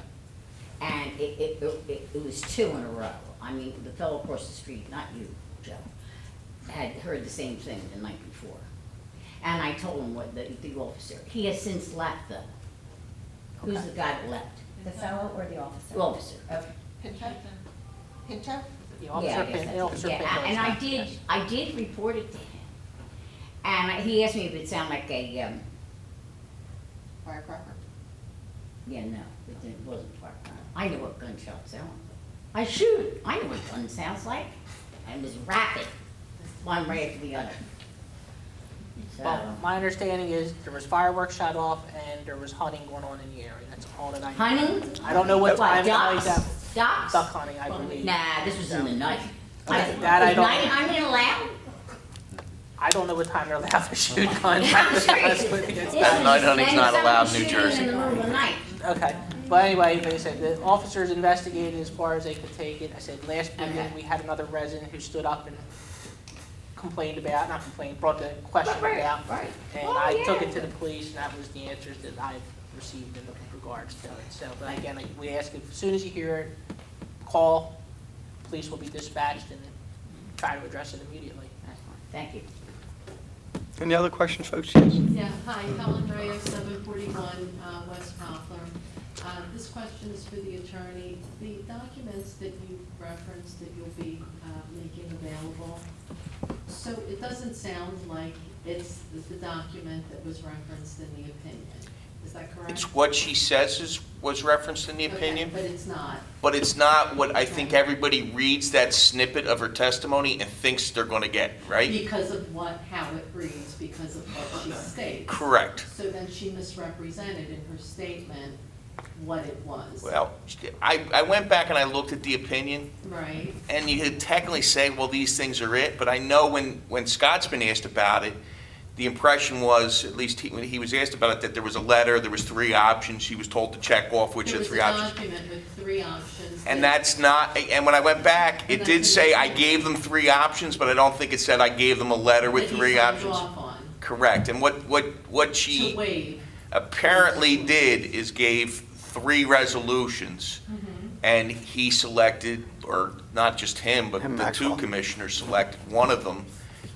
And it was two in a row. I mean, the fellow across the street, not you, Joe, had heard the same thing the night before. And I told him what the officer, he has since left though. Who's Okay. the guy that left? The fellow or the officer? The officer. Okay. Pinto? Pinto? The Yeah, officer, I guess that's the officer. it. Yeah, Pinto and is not- yes. I did report it to him. And he asked me if it sounded like a, Firecracker? yeah, no, it wasn't fire. I know what gunshots sound like. I shoot. I know what gun sounds like. And it was rapid, one right after the other. Well, So, my understanding is there was fireworks shot off and there was hunting going on in the area. That's all that I know. hunting? I don't know what time of night Ducks? that, Ducks? duck hunting, I believe. Nah, this was in the night. Okay, that I Is don't- night hunting allowed? I don't know what time they're allowed to shoot guns. I'm serious. That's what it is. This was Night hunting's when not someone allowed in New shooting Jersey. in the middle of the night. Okay, but anyway, like I said, the officers investigated as far as they could take it. I said, last meeting, Okay. we had another resident who stood up and complained about, not complained, brought the question Right, about. right. And Oh, I took yeah. it to the police, and that was the answers that I've received in regards to it. So, but again, like, we ask, as soon as you hear it, call, police will be dispatched and try to address it immediately. That's fine. Thank you. Any other questions, folks? Yes. Yeah, hi, Helen Reyes, 741 West Poplar. This question is for the attorney. The documents that you referenced that you'll be making available, so it doesn't sound like it's the document that was referenced in the opinion. Is that correct? It's what she says was referenced in the Okay, opinion, but it's not. but it's not what I think everybody reads that snippet of her testimony and thinks they're going to get, right? Because of how it reads, because of what she states. Correct. So then she misrepresented in her statement what it was. Well, I went back and I looked at the opinion, Right? and you could technically say, well, these things are it, but I know when Scott's been asked about it, the impression was, at least when he was asked about it, that there was a letter, there was 3 options, he was told to check off which of the 3 options. There was a document with 3 options. And that- that's not, and when I went back, it did say I gave them 3 options, but I don't think it said I gave them a letter with that he 3 signed options. off on Correct, and what to she waive. apparently did is gave 3 resolutions, and he selected, or not just him, but Him, the 2 Maxwell. commissioners selected one of them,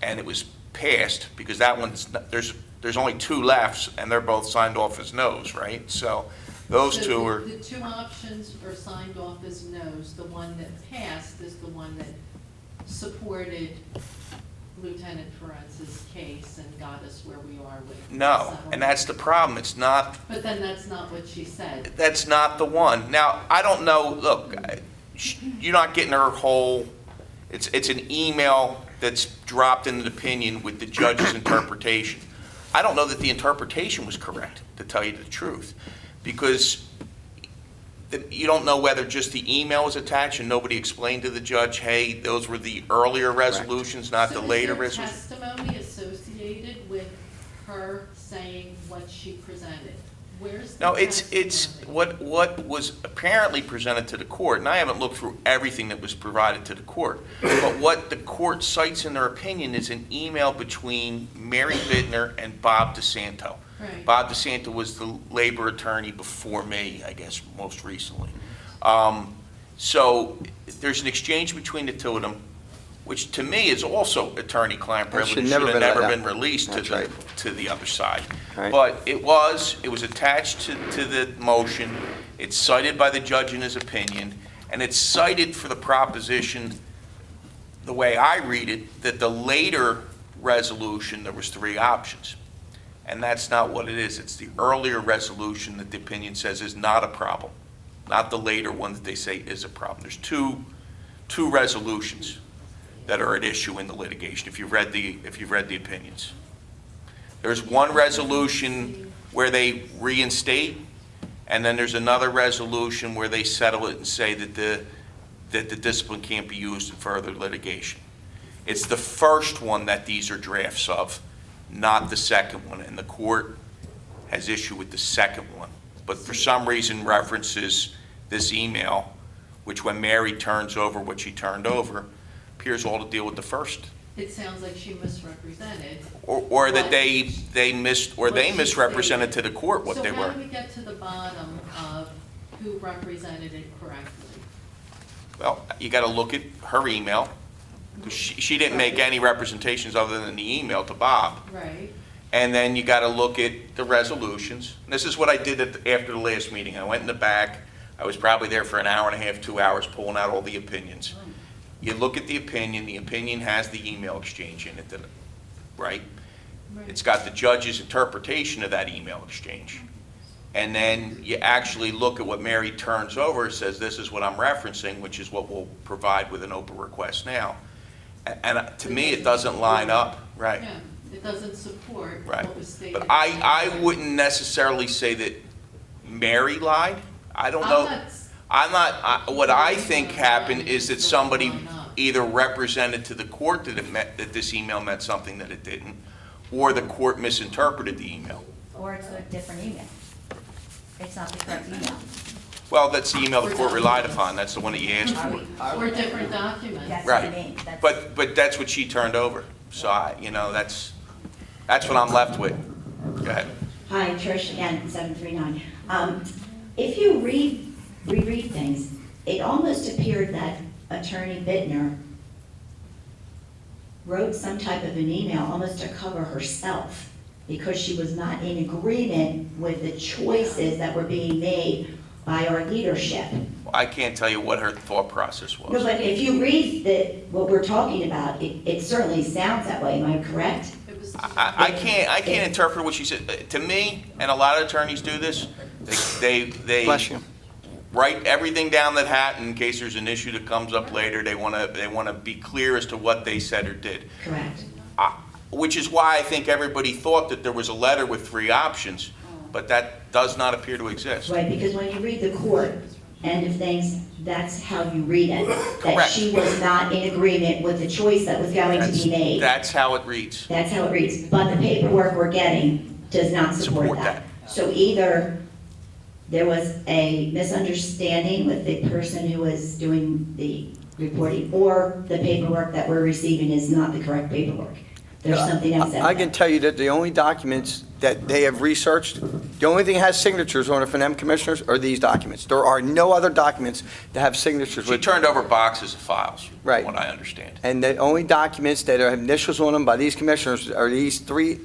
and it was passed, because that one's, there's only 2 left, and they're both signed off as no's, right? So those So 2 the- are, The 2 options are signed off as no's. The one that passed is the one that supported Lieutenant Ferentz's case and got us where we are with. the no, settlement. and that's the problem, it's not, But then that's not what she said. that's not the one. Now, I don't know, look, you're not getting her whole, it's an email that's dropped in an opinion with the judge's interpretation. I don't know that the interpretation was correct, to tell you the truth, because you don't know whether just the email was attached and nobody explained to the judge, hey, those were the earlier resolutions, not the later resolutions. So is there testimony associated with her saying what she presented? Where's the No, text it's, from it? what was apparently presented to the court, and I haven't looked through everything that was provided to the court, but what the court cites in their opinion is an email between Mary Bittner and Bob DeSanto. Right. Bob DeSanto was the labor attorney before me, I guess, most recently. So there's an exchange between the two of them, which to me is also attorney-client That privilege. should It never have been let never out. been released That's right. to the other side. Right. But it was attached to the motion, it's cited by the judge in his opinion, and it's cited for the proposition, the way I read it, that the later resolution, there was 3 options. And that's not what it is. It's the earlier resolution that the opinion says is not a problem, not the later one that they say is a problem. There's two resolutions that are at issue in the litigation, if you've read the opinions. There's one resolution where they reinstate, and then there's another resolution where they settle it and say that the discipline can't be used in further litigation. It's the first one that these are drafts of, not the second one, and the court has issue with the second one. But for some reason references this email, which when Mary turns over what she turned over, appears all to deal with the first. It sounds like she misrepresented. Or that what- they what she misrepresented to stated. the court what they So were. how do we get to the bottom of who represented it correctly? Well, you gotta look at her email, because she didn't make any representations other than the email to Bob. Right. And then you gotta look at the resolutions. And this is what I did after the last meeting. I went in the back, I was probably there for an hour and a half, 2 hours, pulling out all the opinions. You look at the opinion has the email exchange in it, right? It's got the judge's interpretation of that email exchange. And then you actually look at what Mary turns over, says this is what I'm referencing, which is what we'll provide with an open request now. And to me, it doesn't line up, right? Yeah, it doesn't support Right. what was stated. But I wouldn't necessarily say that Mary lied. I don't know. What I think happened is that somebody either represented to the court that this email meant something that it didn't, or the court misinterpreted the email. Or it's a different email. It's not the correct email. Well, that's the email the court relied upon. That's the one that you asked for. Or different documents. That's what I Right. mean. That's- But that's what she turned over. So that's what I'm left with. Go ahead. Hi, Trish, again, 739. If you reread things, it almost appeared that Attorney Bittner wrote some type of an email almost to cover herself because she was not in agreement with the choices that were being made by our leadership. I can't tell you what her thought process No, was. but if you read what we're talking about, it certainly sounds that way, am I correct? It was. I can't interpret what she said. To me, and a lot of attorneys do this, they Bless you. write everything down that hat in case there's an issue that comes up later. They want to be clear as to what they said or did. Correct. Which is why I think everybody thought that there was a letter with 3 options, but that does not appear to exist. Right, because when you read the court, end of things, that's how you read it. That Correct. she was not in agreement with the choice that was going to be made. That's how it reads. That's how it reads. But the paperwork we're getting does not support that. So either there was a misunderstanding with the person who was doing the reporting, or the paperwork that we're receiving is not the correct paperwork. There's something else out I can there. tell you that the only documents that they have researched, the only thing that has signatures on it from them commissioners are these documents. There are no other documents that have signatures She with. turned over boxes of files, Right. from what I understand. And the only documents that have initials on them by these commissioners are these three,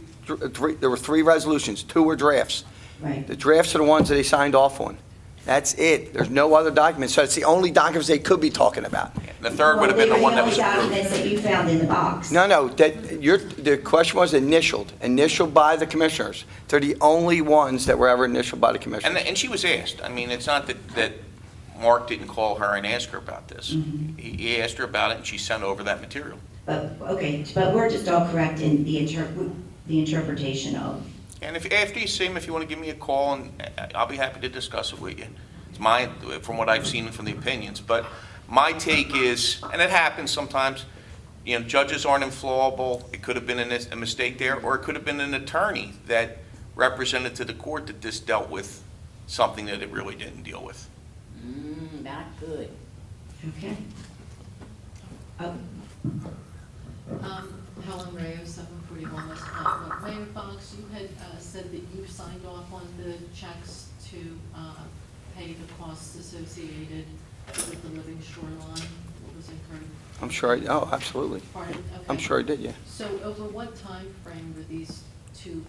there were 3 resolutions, 2 were drafts. Right. The drafts are the ones that they signed off on. That's it. There's no other documents. So it's the only documents they could be talking about. The third would have been the one that was Well, they were the only approved. documents that you found in the box. No, the question was initialed by the commissioners. They're the only ones that were ever initialed by the commissioners. And she was asked. I mean, it's not that Mark didn't call her and ask her about this. Mm-hmm. He asked her about it, and she sent over that material. But, okay, but we're just all correct in the interpretation of. And after you see him, if you want to give me a call, and I'll be happy to discuss it with you. It's from what I've seen from the opinions. But my take is, and it happens sometimes, judges aren't infallible. It could have been a mistake there, or it could have been an attorney that represented to the court that this dealt with something that it really didn't deal with. Not good. Okay. Oh, Helen Rayo, 741 West Poplar. Mayor Fox, you had said that you signed off on the checks to pay the costs associated with the living shoreline that was incurred. I'm sure, absolutely. Pardon? Okay. I'm sure I did, yeah. So over what time frame were these two,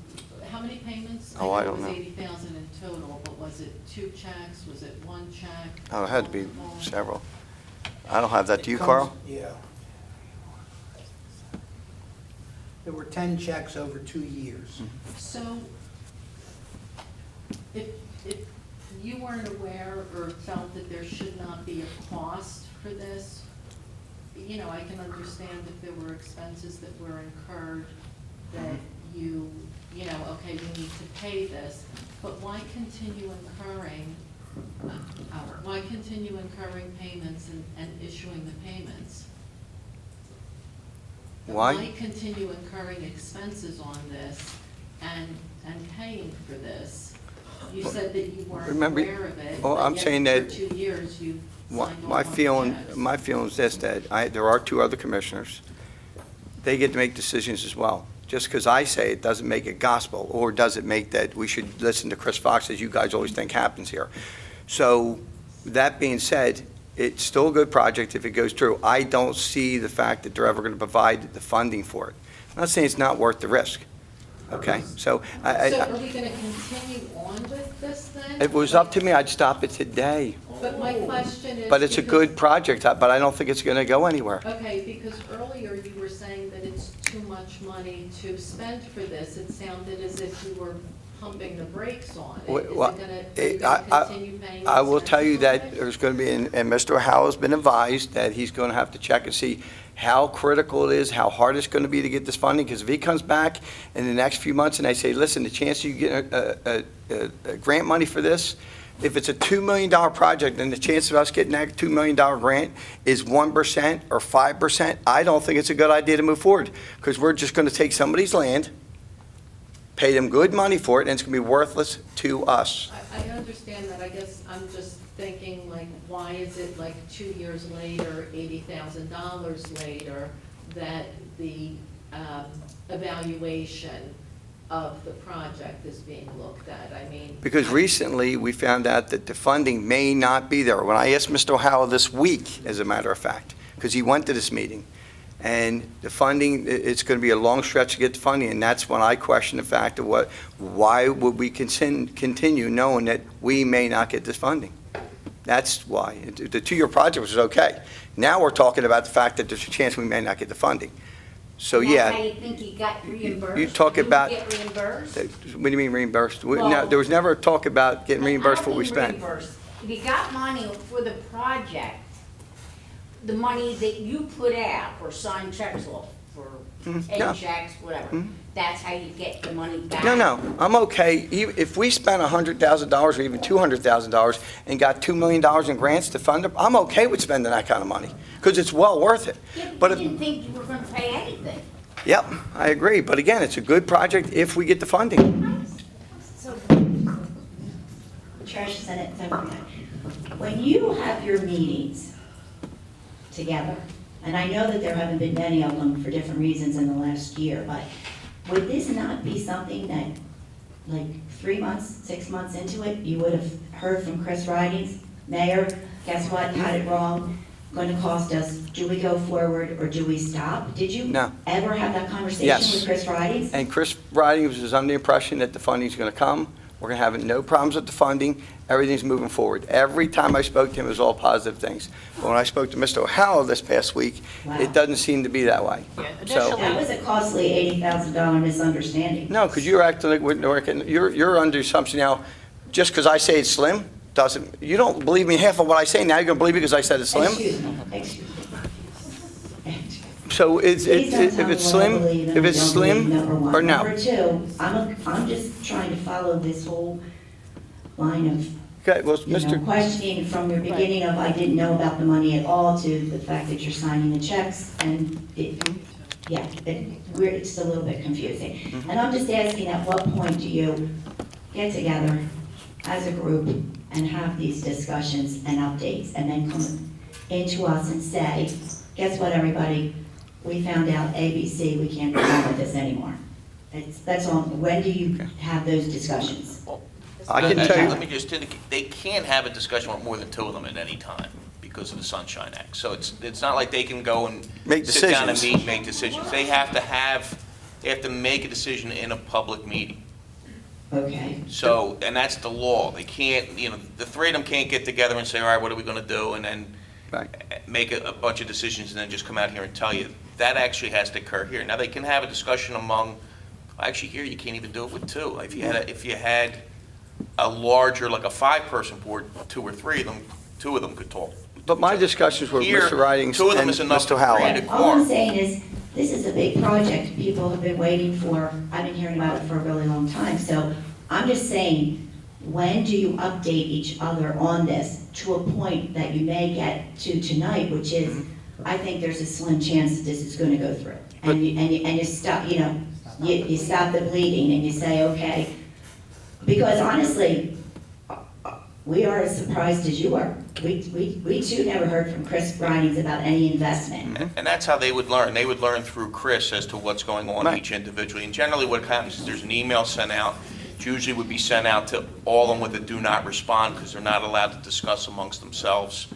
how many payments? Oh, I don't know. know it was 80,000 in total, but was it 2 checks, was it 1 check? Oh, it had to be multiple? several. I don't have that. Do you, It comes- Carl? Yeah. There were 10 checks over 2 years. So, if you weren't aware or felt that there should not be a cost for this, you know, I can understand if there were expenses that were incurred that you know, okay, we need to pay this, but why continue incurring payments and issuing the payments? Why? Why continue incurring expenses on this and paying for this? You said that you weren't Remember- aware of it. Oh, but I'm yet saying for that- 2 years, you've signed off My on the feeling, checks. my feeling is this, that there are 2 other commissioners. They get to make decisions as well. Just because I say it doesn't make it gospel, or does it make that we should listen to Chris Fox, as you guys always think happens here. So, that being said, it's still a good project if it goes through. I don't see the fact that they're ever going to provide the funding for it. I'm not saying it's not worth the risk, okay? So, So are we gonna continue on with this then? if it was up to me, I'd stop it today. But my question is. But it's a because- good project, but I don't think it's going to go anywhere. Okay, because earlier you were saying that it's too much money to spend for this. It sounded as if you were pumping the brakes on it. Is it Well, gonna, are you gonna continue paying? I will tell you expenses on that it? there's going to be, and Mr. Howell has been advised that he's going to have to check and see how critical it is, how hard it's going to be to get this funding, because if he comes back in the next few months and they say, listen, the chance you get a grant money for this, if it's a $2 million project, then the chance of us getting that $2 million grant is 1% or 5%, I don't think it's a good idea to move forward, because we're just going to take somebody's land, pay them good money for it, and it's going to be worthless to us. I understand that. I guess I'm just thinking, like, why is it like 2 years later, $80,000 later, that the evaluation of the project is being looked at? I mean. Because recently, we found out that the funding may not be there. When I asked Mr. Howell this week, as a matter of fact, because he went to this meeting, and the funding, it's going to be a long stretch to get the funding, and that's when I question the fact of why would we continue knowing that we may not get this funding? That's why. The 2-year project was okay. Now we're talking about the fact that there's a chance we may not get the funding. So, And that's yeah. how you think you got reimbursed? You talk about- get reimbursed? What do you mean reimbursed? Well- There was never a talk about getting reimbursed for what we I don't spent. mean reimbursed. If you got money for the project, the money that you put out or signed checks off for Yeah. any checks, whatever, that's how you get the money back? No, I'm okay. If we spent $100,000 or even $200,000 and got $2 million in grants to fund it, I'm okay with spending that kind of money, because it's well worth it. Yeah, But but if- you didn't think you were gonna pay anything. Yep, I agree. But again, it's a good project if we get the funding. So, Trish said it, so when you have your meetings together, and I know that there haven't been many of them for different reasons in the last year, but would this not be something that, like, 3 months, 6 months into it, you would have heard from Chris Ridings, Mayor, guess what, had it wrong, going to cost us, do we go forward or do we stop? Did you No. ever have that conversation Yes. with Chris Ridings? And Chris Ridings was under the impression that the funding's going to come. We're going to have no problems with the funding. Everything's moving forward. Every time I spoke to him, it was all positive things. But when I spoke to Mr. O'Howell this past week, Wow. it doesn't seem to be that way. Yeah, So- That was a costly $80,000 misunderstanding. No, because you're acting like we're working, you're under assumption now, just because I say it's slim, doesn't, you don't believe me half of what I say, now you're going to believe me because I said it's slim? Excuse me. So Please don't if tell me it's what I slim, believe and if I it's don't believe, slim number one. or no? Number two, I'm just trying to follow this whole line of, Okay, well, you know, Mr., questioning from your beginning of I didn't know about the money at all to the fact that you're signing the checks and it, Yeah, it's a little bit confusing. And I'm just asking, at what point do you get together as a group and have these discussions and updates, and then come into us and say, guess what, everybody, we found out ABC, we can't go on with this anymore. That's all, when do you have those discussions? I can tell you. Let me just indicate, they can't have a discussion with more than two of them at any time because of the Sunshine Act. So it's not like they can go and Make sit down and decisions. make decisions. They have to make a decision in a public meeting. Okay, So, and that's the law. They can't, the three of them can't get together and say, all right, what are we gonna do? And then Right. make a bunch of decisions and then just come out here and tell you. That actually has to occur here. Now, they can have a discussion among, actually here, you can't even do it with two. If you had a larger, like a 5-person board, 2 or 3 of them, 2 of them could talk. But my discussions were with Here, Mr. Ridings 2 of them and is enough Mr. to Howard. create a all I'm quorum. saying is, this is a big project people have been waiting for. I've been hearing about it for a really long time. So I'm just saying, when do you update each other on this to a point that you may get to tonight, which is, I think there's a slim chance that this is gonna go through. And you stop, you stop the bleeding and you say, okay, because honestly, we are as surprised as you are. We too never heard from Chris Ridings about any investment. And that's how they would learn. They would learn through Chris as to what's going on Right. each individually. And generally what happens is there's an email sent out. It usually would be sent out to all of them with a do not respond because they're not allowed to discuss amongst themselves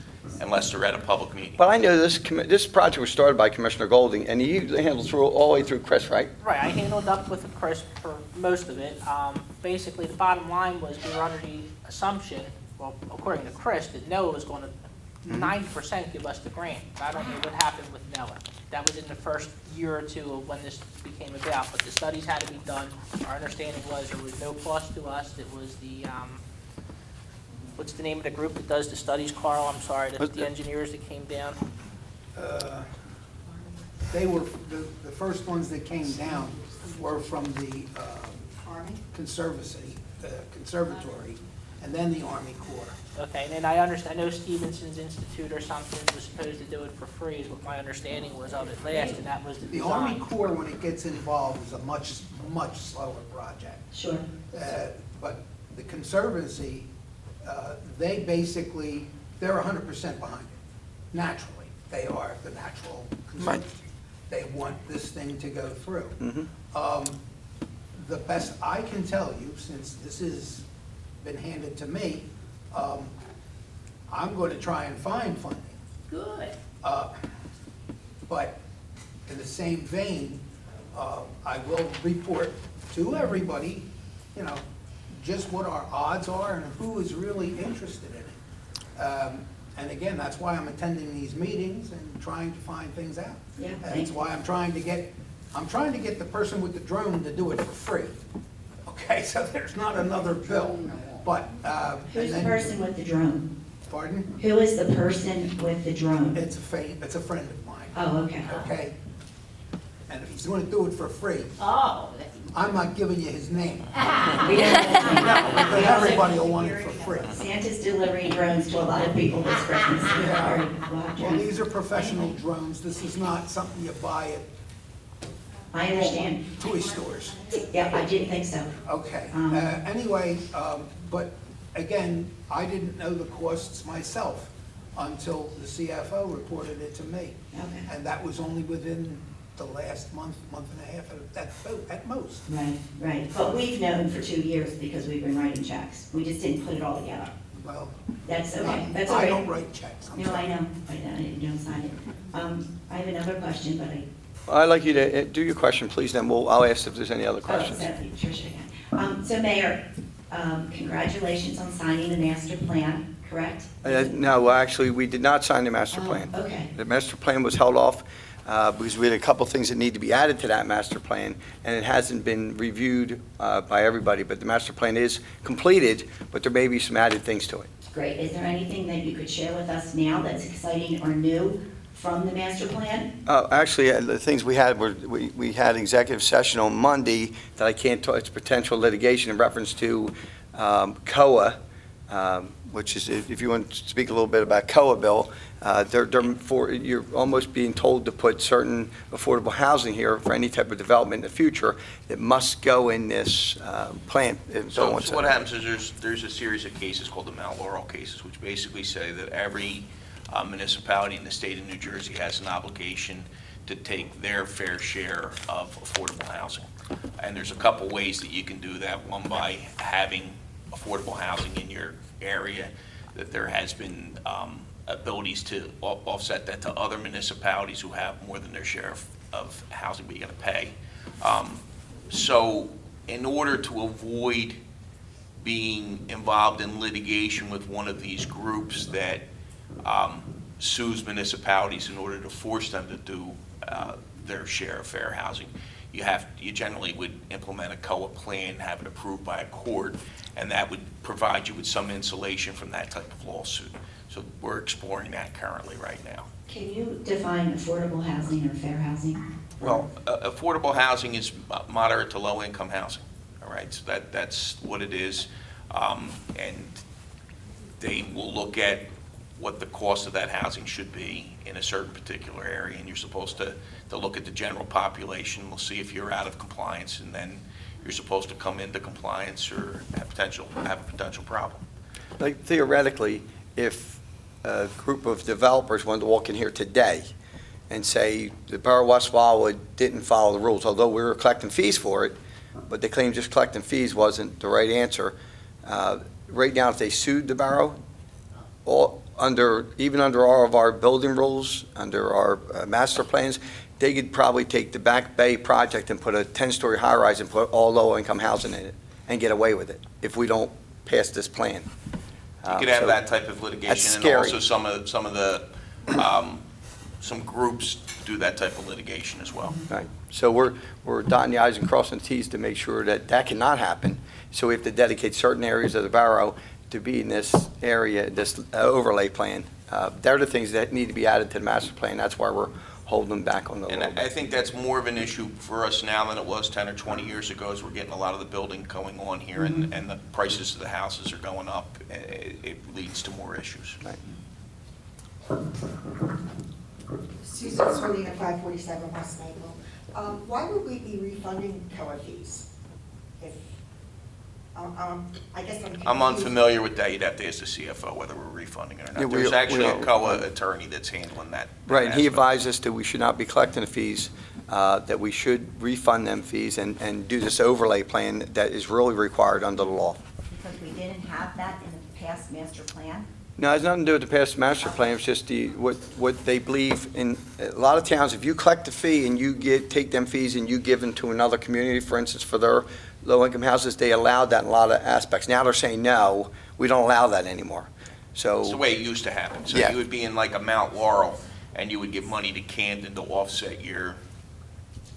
unless they're at a public meeting. But I know this project was started by Commissioner Golding, and he handled through all the way through Chris, right? Right, I handled up with Chris for most of it. Basically, the bottom line was we were under the assumption, well, according to Chris, that NOAA was going to 90% give us the grant. I don't know what happened with NOAA. That was in the first year or two of when this became about, but the studies had to be done. Our understanding was there was no cost to us. It was the, what's the name of the group that does the studies, Carl? I'm sorry, the engineers that came down. They were, the first ones that came down were from the Army? Conservancy, Conservatory, and then the Army Corps. Okay, and then I know Stevenson's Institute or something was supposed to do it for free, is what my understanding was of it last, and that was the The Army design. Corps, when it gets involved, is a much slower project. Sure. But the Conservancy, they basically, they're 100% behind it, naturally. They are the natural Conservancy. They want this thing to go through. The best I can tell you, since this has been handed to me, I'm going to try and find funding. Good. But in the same vein, I will report to everybody, just what our odds are and who is really interested in it. And again, that's why I'm attending these meetings and trying to find things out. Yeah, That's why I'm trying to get the person with the drone to do it for free. Okay, so there's not another bill, but, Who's the person with the drone? Pardon? Who is the person with the drone? It's a friend of mine. Oh, okay. Okay? And if he's gonna do it for free, Oh, I'm not giving you his name. We don't- Because everybody will want it for free. Santa's delivering drones to a lot of people this Christmas. We've already walked Well, around. these are professional drones. This is not something you buy at I understand. toy stores. Yeah, I didn't think so. Okay. Anyway, but again, I didn't know the costs myself until the CFO reported it to me. Okay. And that was only within the last month and a half at most. Right, right. But we've known for 2 years because we've been writing checks. We just didn't put it all together. Well, That's okay. That's I okay. don't write checks. I'm No, sorry. I know. You don't sign it. I have another question, but I'd like you to do your question, please, then I'll ask if there's any other Oh, questions. certainly, Tricia again. So Mayor, congratulations on signing the master plan, correct? No, actually, we did not sign the master plan. Oh, okay. The master plan was held off because we had a couple things that need to be added to that master plan, and it hasn't been reviewed by everybody. But the master plan is completed, but there may be some added things to it. Great. Is there anything that you could share with us now that's exciting or new from the master plan? Actually, the things we had were, we had executive session on Monday that I can't talk, it's potential litigation in reference to COA which is, if you want to speak a little bit about COA bill, you're almost being told to put certain affordable housing here for any type of development in the future. It must go in this plan. So what happens is there's a series of cases called the Mount Laurel cases, which basically say that every municipality in the state of New Jersey has an obligation to take their fair share of affordable housing. And there's a couple ways that you can do that. One, by having affordable housing in your area, that there has been abilities to offset that to other municipalities who have more than their share of housing, but you got to pay. So in order to avoid being involved in litigation with one of these groups that sues municipalities in order to force them to do their share of fair housing, you generally would implement a COA plan, have it approved by a court, and that would provide you with some insulation from that type of lawsuit. So we're exploring that currently right now. Can you define affordable housing or fair housing? Well, affordable housing is moderate to low-income housing, all right? So that's what it is. And they will look at what the cost of that housing should be in a certain particular area, and you're supposed to look at the general population. We'll see if you're out of compliance, and then you're supposed to come into compliance or have a potential problem. Like theoretically, if a group of developers wanted to walk in here today and say the Borough of West Wildwood didn't follow the rules, although we were collecting fees for it, but they claimed just collecting fees wasn't the right answer. Right now, if they sued the borough, even under all of our building rules, under our master plans, they could probably take the Back Bay project and put a 10-story high-rise and put all low-income housing in it and get away with it if we don't pass this plan. You could have So that type of litigation. that's scary. And also some groups do that type of litigation as well. Right. So we're dotting the i's and crossing the t's to make sure that that cannot happen. So we have to dedicate certain areas of the borough to be in this area, this overlay plan. They're the things that need to be added to the master plan. That's why we're holding them back on the And little I bit. think that's more of an issue for us now than it was 10 or 20 years ago, as we're getting a lot of the building going on here, and the prices of the houses are going up. It leads to more issues. Right. Susan Swilling at 547 West Maple. Why would we be refunding COA fees? If, I guess I'm confused. I'm unfamiliar with that. You'd have to ask the CFO whether we're refunding it or Yeah, not. we- There's actually we a are. COA attorney that's handling that. Right, and he aspect. advised us that we should not be collecting the fees, that we should refund them fees and do this overlay plan that is really required under the law. Because we didn't have that in the past master plan? No, it has nothing to do with the past master plan, it's just what they believe in. A lot of towns, if you collect the fee and you take them fees and you give them to another community, for instance, for their low-income houses, they allowed that in a lot of aspects. Now they're saying, no, we don't allow that anymore. It's the So, way it used to happen. So Yeah. you would be in like a Mount Laurel, and you would give money to Camden to offset your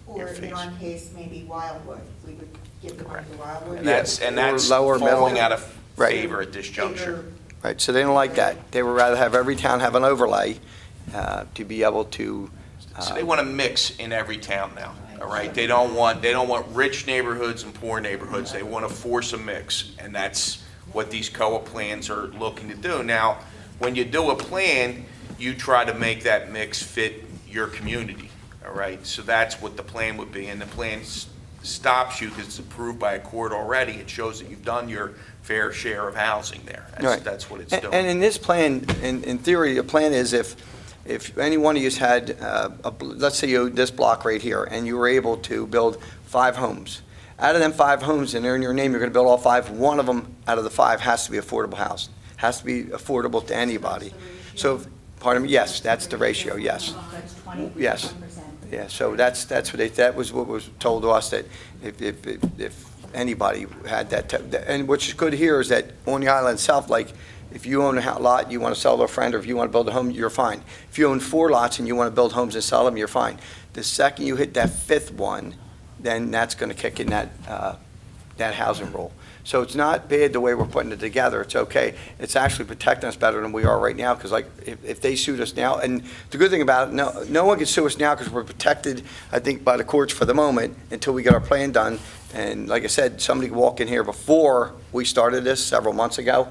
Or in fees. our case, maybe Wildwood, we would give the money to Wildwood. And that's Or lower falling middle. out of Right. favor at this juncture. Bigger- right, so they don't like that. They would rather have every town have an overlay to be able to. So they want to mix in every town now, all right? They don't want rich neighborhoods and poor neighborhoods. They want to force a mix, and that's what these COA plans are looking to do. Now, when you do a plan, you try to make that mix fit your community, all right? So that's what the plan would be, and the plan stops you because it's approved by a court already. It shows that you've done your fair share of housing there. Right. That's what it's And doing. in this plan, in theory, the plan is if any one of you had, let's say you owned this block right here, and you were able to build 5 homes. Out of them 5 homes, and they're in your name, you're going to build all 5. One of them out of the 5 has to be affordable housing. Has to be affordable to anybody. So, pardon me, yes, that's the ratio, yes. That's 20%. Yes. Yeah, so that was what was told to us, that if anybody had that, and what's good here is that on the island itself, like, if you own a lot, you want to sell to a friend, or if you want to build a home, you're fine. If you own 4 lots and you want to build homes and sell them, you're fine. The second you hit that 5th one, then that's going to kick in that housing rule. So it's not bad the way we're putting it together. It's okay. It's actually protecting us better than we are right now, because like if they sued us now, and the good thing about it, no one can sue us now because we're protected, I think, by the courts for the moment until we get our plan done. And like I said, somebody could walk in here before we started this several months ago,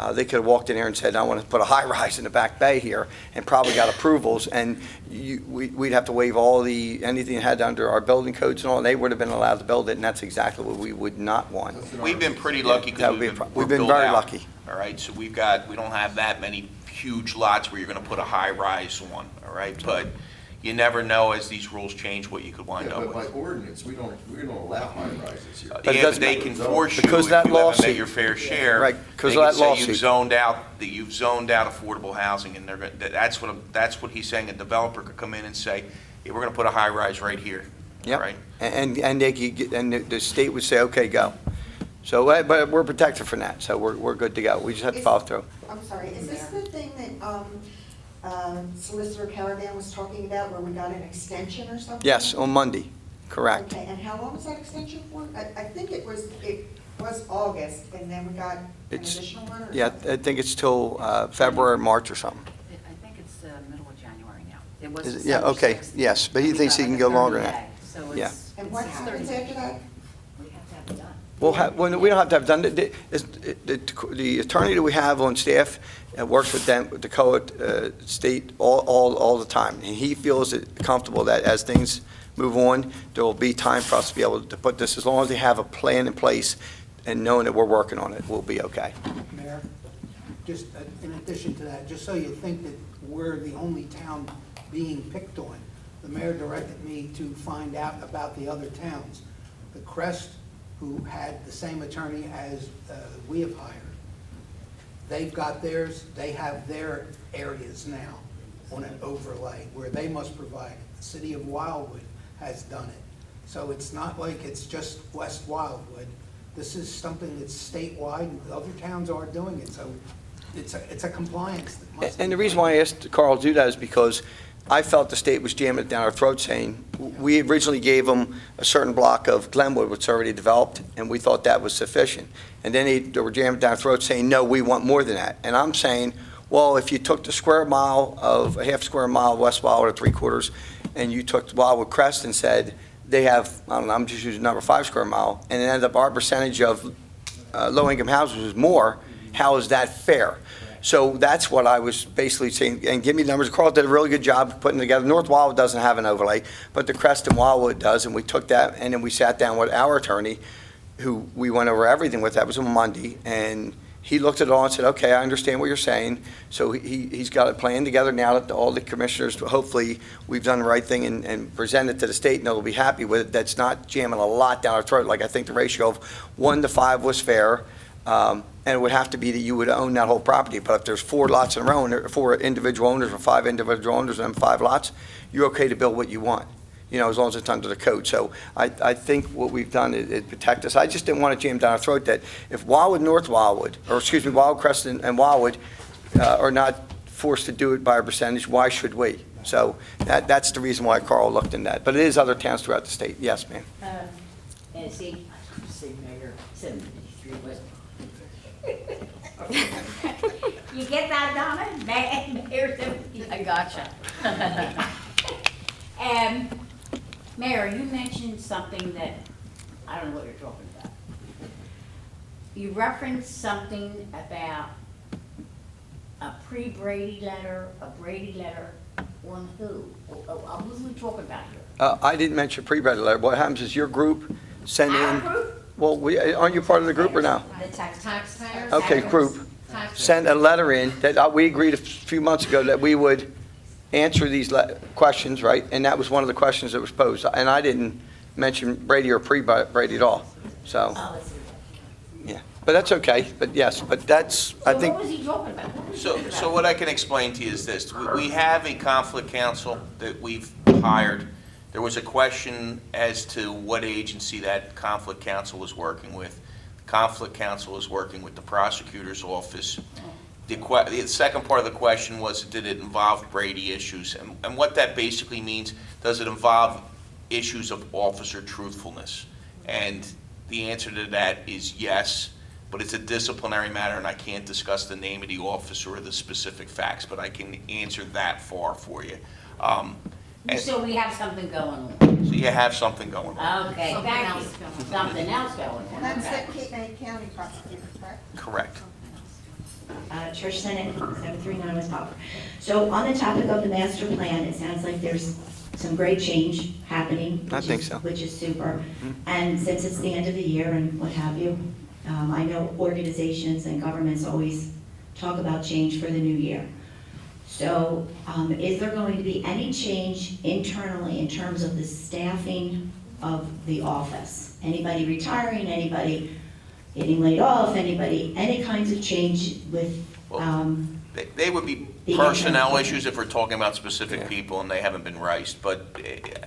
They could have walked in here and said, I want to put a high-rise in the back bay here, and probably got approvals, and we'd have to waive anything that had under our building codes and all, and they would have been allowed to build it, and that's exactly what we would not want. We've been pretty lucky That because would be a pro- we're we've been built very out. lucky. All right, so we don't have that many huge lots where you're gonna put a high-rise one, all right? But you never know as these rules change what you could wind Yeah, up but by with. ordinance, we don't allow high rises here. But it Yeah, but doesn't they matter. can force you if you Because that haven't met lawsuit- your fair share. Right, 'cause They of can that say lawsuit. you've zoned out affordable housing, and that's what he's saying. A developer could come in and say, yeah, we're gonna put a high-rise right here, all Yep. right? And they could get, and the state would say, okay, go. So, but we're protected from that, so we're good to go. We just have to follow through. I'm sorry, is this the thing that Solicitor Caravan was talking about, where we got an extension or something? Yes, on Monday, correct. Okay, and how long was that extension for? I think it was August, and then we got an It's- additional one, or Yeah, something? I think it's till February, March or something. I think it's middle of January now. It was Is it? Yeah, December okay, 6th. yes, but he And we thinks he got can like go a longer than 30 that. day, so Yeah. it's- And what it's happens 30 after that? We have to have it done. Well, we don't have to have done, the attorney that we have on staff works with them, with the state all the time. And he feels comfortable that as things move on, there will be time for us to be able to put this, as long as they have a plan in place and knowing that we're working on it, we'll be okay. Mayor, just in addition to that, just so you think that we're the only town being picked on, the mayor directed me to find out about the other towns. The Crest, who had the same attorney as we have hired, they've got theirs, they have their areas now on an overlay where they must provide it. The city of Wildwood has done it. So it's not like it's just West Wildwood. This is something that's statewide, and other towns are doing it, so it's a compliance that must be And the reason done. why I asked Carl to do that is because I felt the state was jamming it down our throat, saying, we originally gave them a certain block of Glenwood, which is already developed, and we thought that was sufficient. And then they were jamming down our throat, saying, no, we want more than that. And I'm saying, well, if you took the a half square mile of West Wildwood or 3/4, and you took Wildwood Crest and said, they have, I don't know, I'm just using number 5 square mile, and it ended up our percentage of low-income houses was more, how is that fair? So that's what I was basically saying, and give me the numbers. Carl did a really good job putting together. North Wildwood doesn't have an overlay, but the Crest and Wildwood does, and we took that, and then we sat down with our attorney, who we went over everything with. That was on Monday, and he looked at it all and said, okay, I understand what you're saying. So he's got a plan together now that all the commissioners, hopefully, we've done the right thing and presented to the state, and they'll be happy with it. That's not jamming a lot down our throat. Like, I think the ratio of 1 to 5 was fair. And it would have to be that you would own that whole property. But if there's 4 lots in a row, and 4 individual owners or 5 individual owners and 5 lots, you're okay to build what you want, as long as it's under the code. So I think what we've done is protect us. I just didn't want to jam down our throat that if Wildwood, North Wildwood, or excuse me, Wildwood Crest and Wildwood are not forced to do it by a percentage, why should we? So that's the reason why Carl looked in that. But it is other towns throughout the state. Yes, ma'am. And see, Mayor, 73 West. You get that, Donna? Mayor 73. I gotcha. Mayor, you mentioned something that, I don't know what you're talking about. You referenced something about a pre-Brady letter, a Brady letter, on who? What was we talking about here? I didn't mention pre-Brady letter. What happens is your group send Our in, group? well, aren't you part of the group or no? The Taxpayers? Okay, group. Taxpayers. Send a letter in that we agreed a few months ago that we would answer these questions, right? And that was one of the questions that was posed. And I didn't mention Brady or pre-Brady at all. So, Oh, let's see. yeah. But that's okay. But yes, but that's, I So think, what was he talking about? What was he talking So about? what I can explain to you is this. We have a conflict counsel that we've hired. There was a question as to what agency that conflict counsel was working with. The conflict counsel is working with the prosecutor's office. The second part of the question was, did it involve Brady issues? And what that basically means, does it involve issues of officer truthfulness? And the answer to that is yes, but it's a disciplinary matter, and I can't discuss the name of the officer or the specific facts, but I can answer that far for you. And So we have something going on. so you have something going on. Okay, Something thank else you. going on. Something else going on. That's okay. the Cape May County prosecutor, correct? Correct. Trish Senate, 739 West Poplar. So on the topic of the master plan, it sounds like there's some great change happening. I think so. Which is super. And since it's the end of the year and what have you, I know organizations and governments always talk about change for the new year. So is there going to be any change internally in terms of the staffing of the office? Anybody retiring, anybody getting laid off, anybody, any kinds of change with, They would be The personnel internal- issues if we're talking about specific Yeah. people and they haven't been riced, but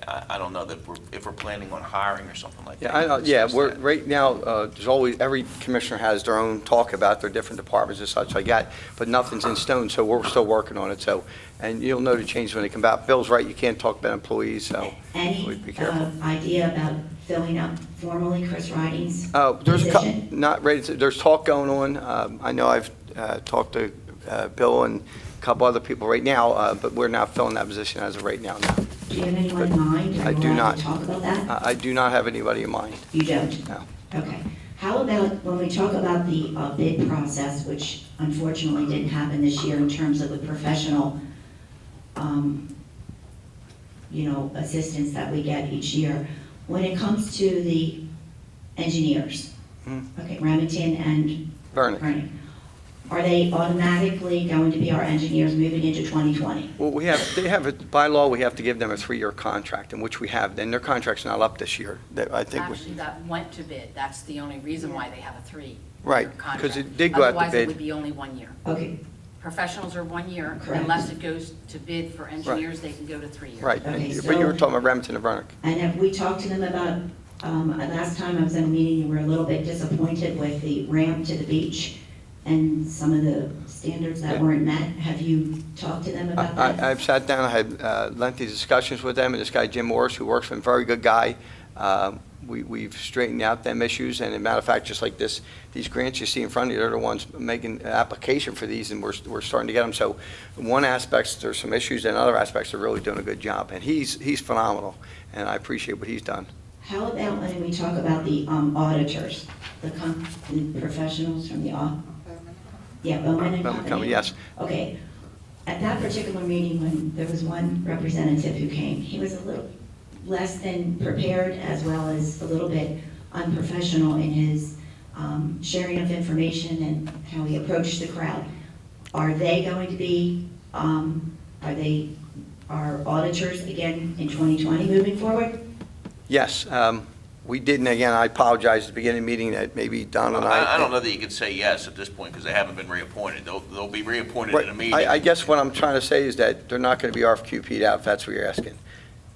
I don't know that if we're planning on hiring or something like that. Yeah, I know, yeah, discuss we're, that. right now, there's always, every commissioner has their own talk about their different departments and such like that, but nothing's in stone, so we're still working on it, so, and you'll know the changes when they come out. Bill's right, you can't talk about employees, so any we'd be careful. idea about filling up formally Chris Riding's There's position? not ready to, there's talk going on. I know I've talked to Bill and a couple other people right now, but we're not filling that position as of right now, no. Do you have anyone in mind? Are I you do allowed not. to talk about that? I do not have anybody in mind, You don't? no. Okay. How about when we talk about the bid process, which unfortunately didn't happen this year in terms of the professional, assistance that we get each year, when it comes to the engineers, okay, Remington and Vernon. Vernon, are they automatically going to be our engineers moving into 2020? Well, they have, by law, we have to give them a 3-year contract, in which we have, then their contract's not up this year. I think, Actually, that went to bid. That's the only reason why they have a 3-year Right, contract. 'cause it did go out to Otherwise, bid. it would be only 1 year. Okay, Professionals are 1 year. Correct. Unless it goes to bid for engineers, they can go to 3 years. right, Okay, but you were so- talking about Remington and Vernon. and have we talked to them about, last time I was in a meeting, you were a little bit disappointed with the ramp to the beach and some of the standards that weren't met. Have you talked to them about that? I've sat down, I had lengthy discussions with them, and this guy, Jim Morris, who works for them, very good guy. We've straightened out them issues, and as a matter of fact, just like these grants you see in front of you, they're the ones making an application for these, and we're starting to get them. So in one aspect, there's some issues, and in other aspects, they're really doing a good job. And he's phenomenal, and I appreciate what he's done. How about when we talk about the auditors, the professionals from the, yeah, Bowman and Bowman Company? Company, yes. Okay, at that particular meeting, when there was one representative who came, he was a little less than prepared as well as a little bit unprofessional in his sharing of information and how he approached the crowd. Are they going to be, are they our auditors again in 2020 moving forward? Yes, we did, and again, I apologize at the beginning of the meeting that maybe Don and I don't know that you could say yes at this point because they haven't been reappointed. They'll be reappointed in a meeting. I guess what I'm trying to say is that they're not going to be RFQP'd out, if that's what you're asking,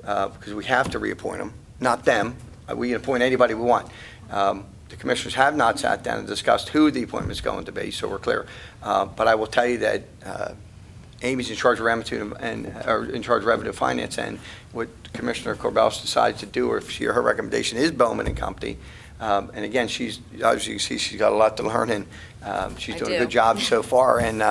because we have to reappoint them, not them. We can appoint anybody we want. The commissioners have not sat down and discussed who the appointment's going to be, so we're clear. But I will tell you that Amy's in charge of revenue or in charge of revenue finance, and what Commissioner Corbellis decides to do, or if her recommendation is Bowman and Company. And again, as you can see, she's got a lot to learn, and she's I doing a do. good job so far. And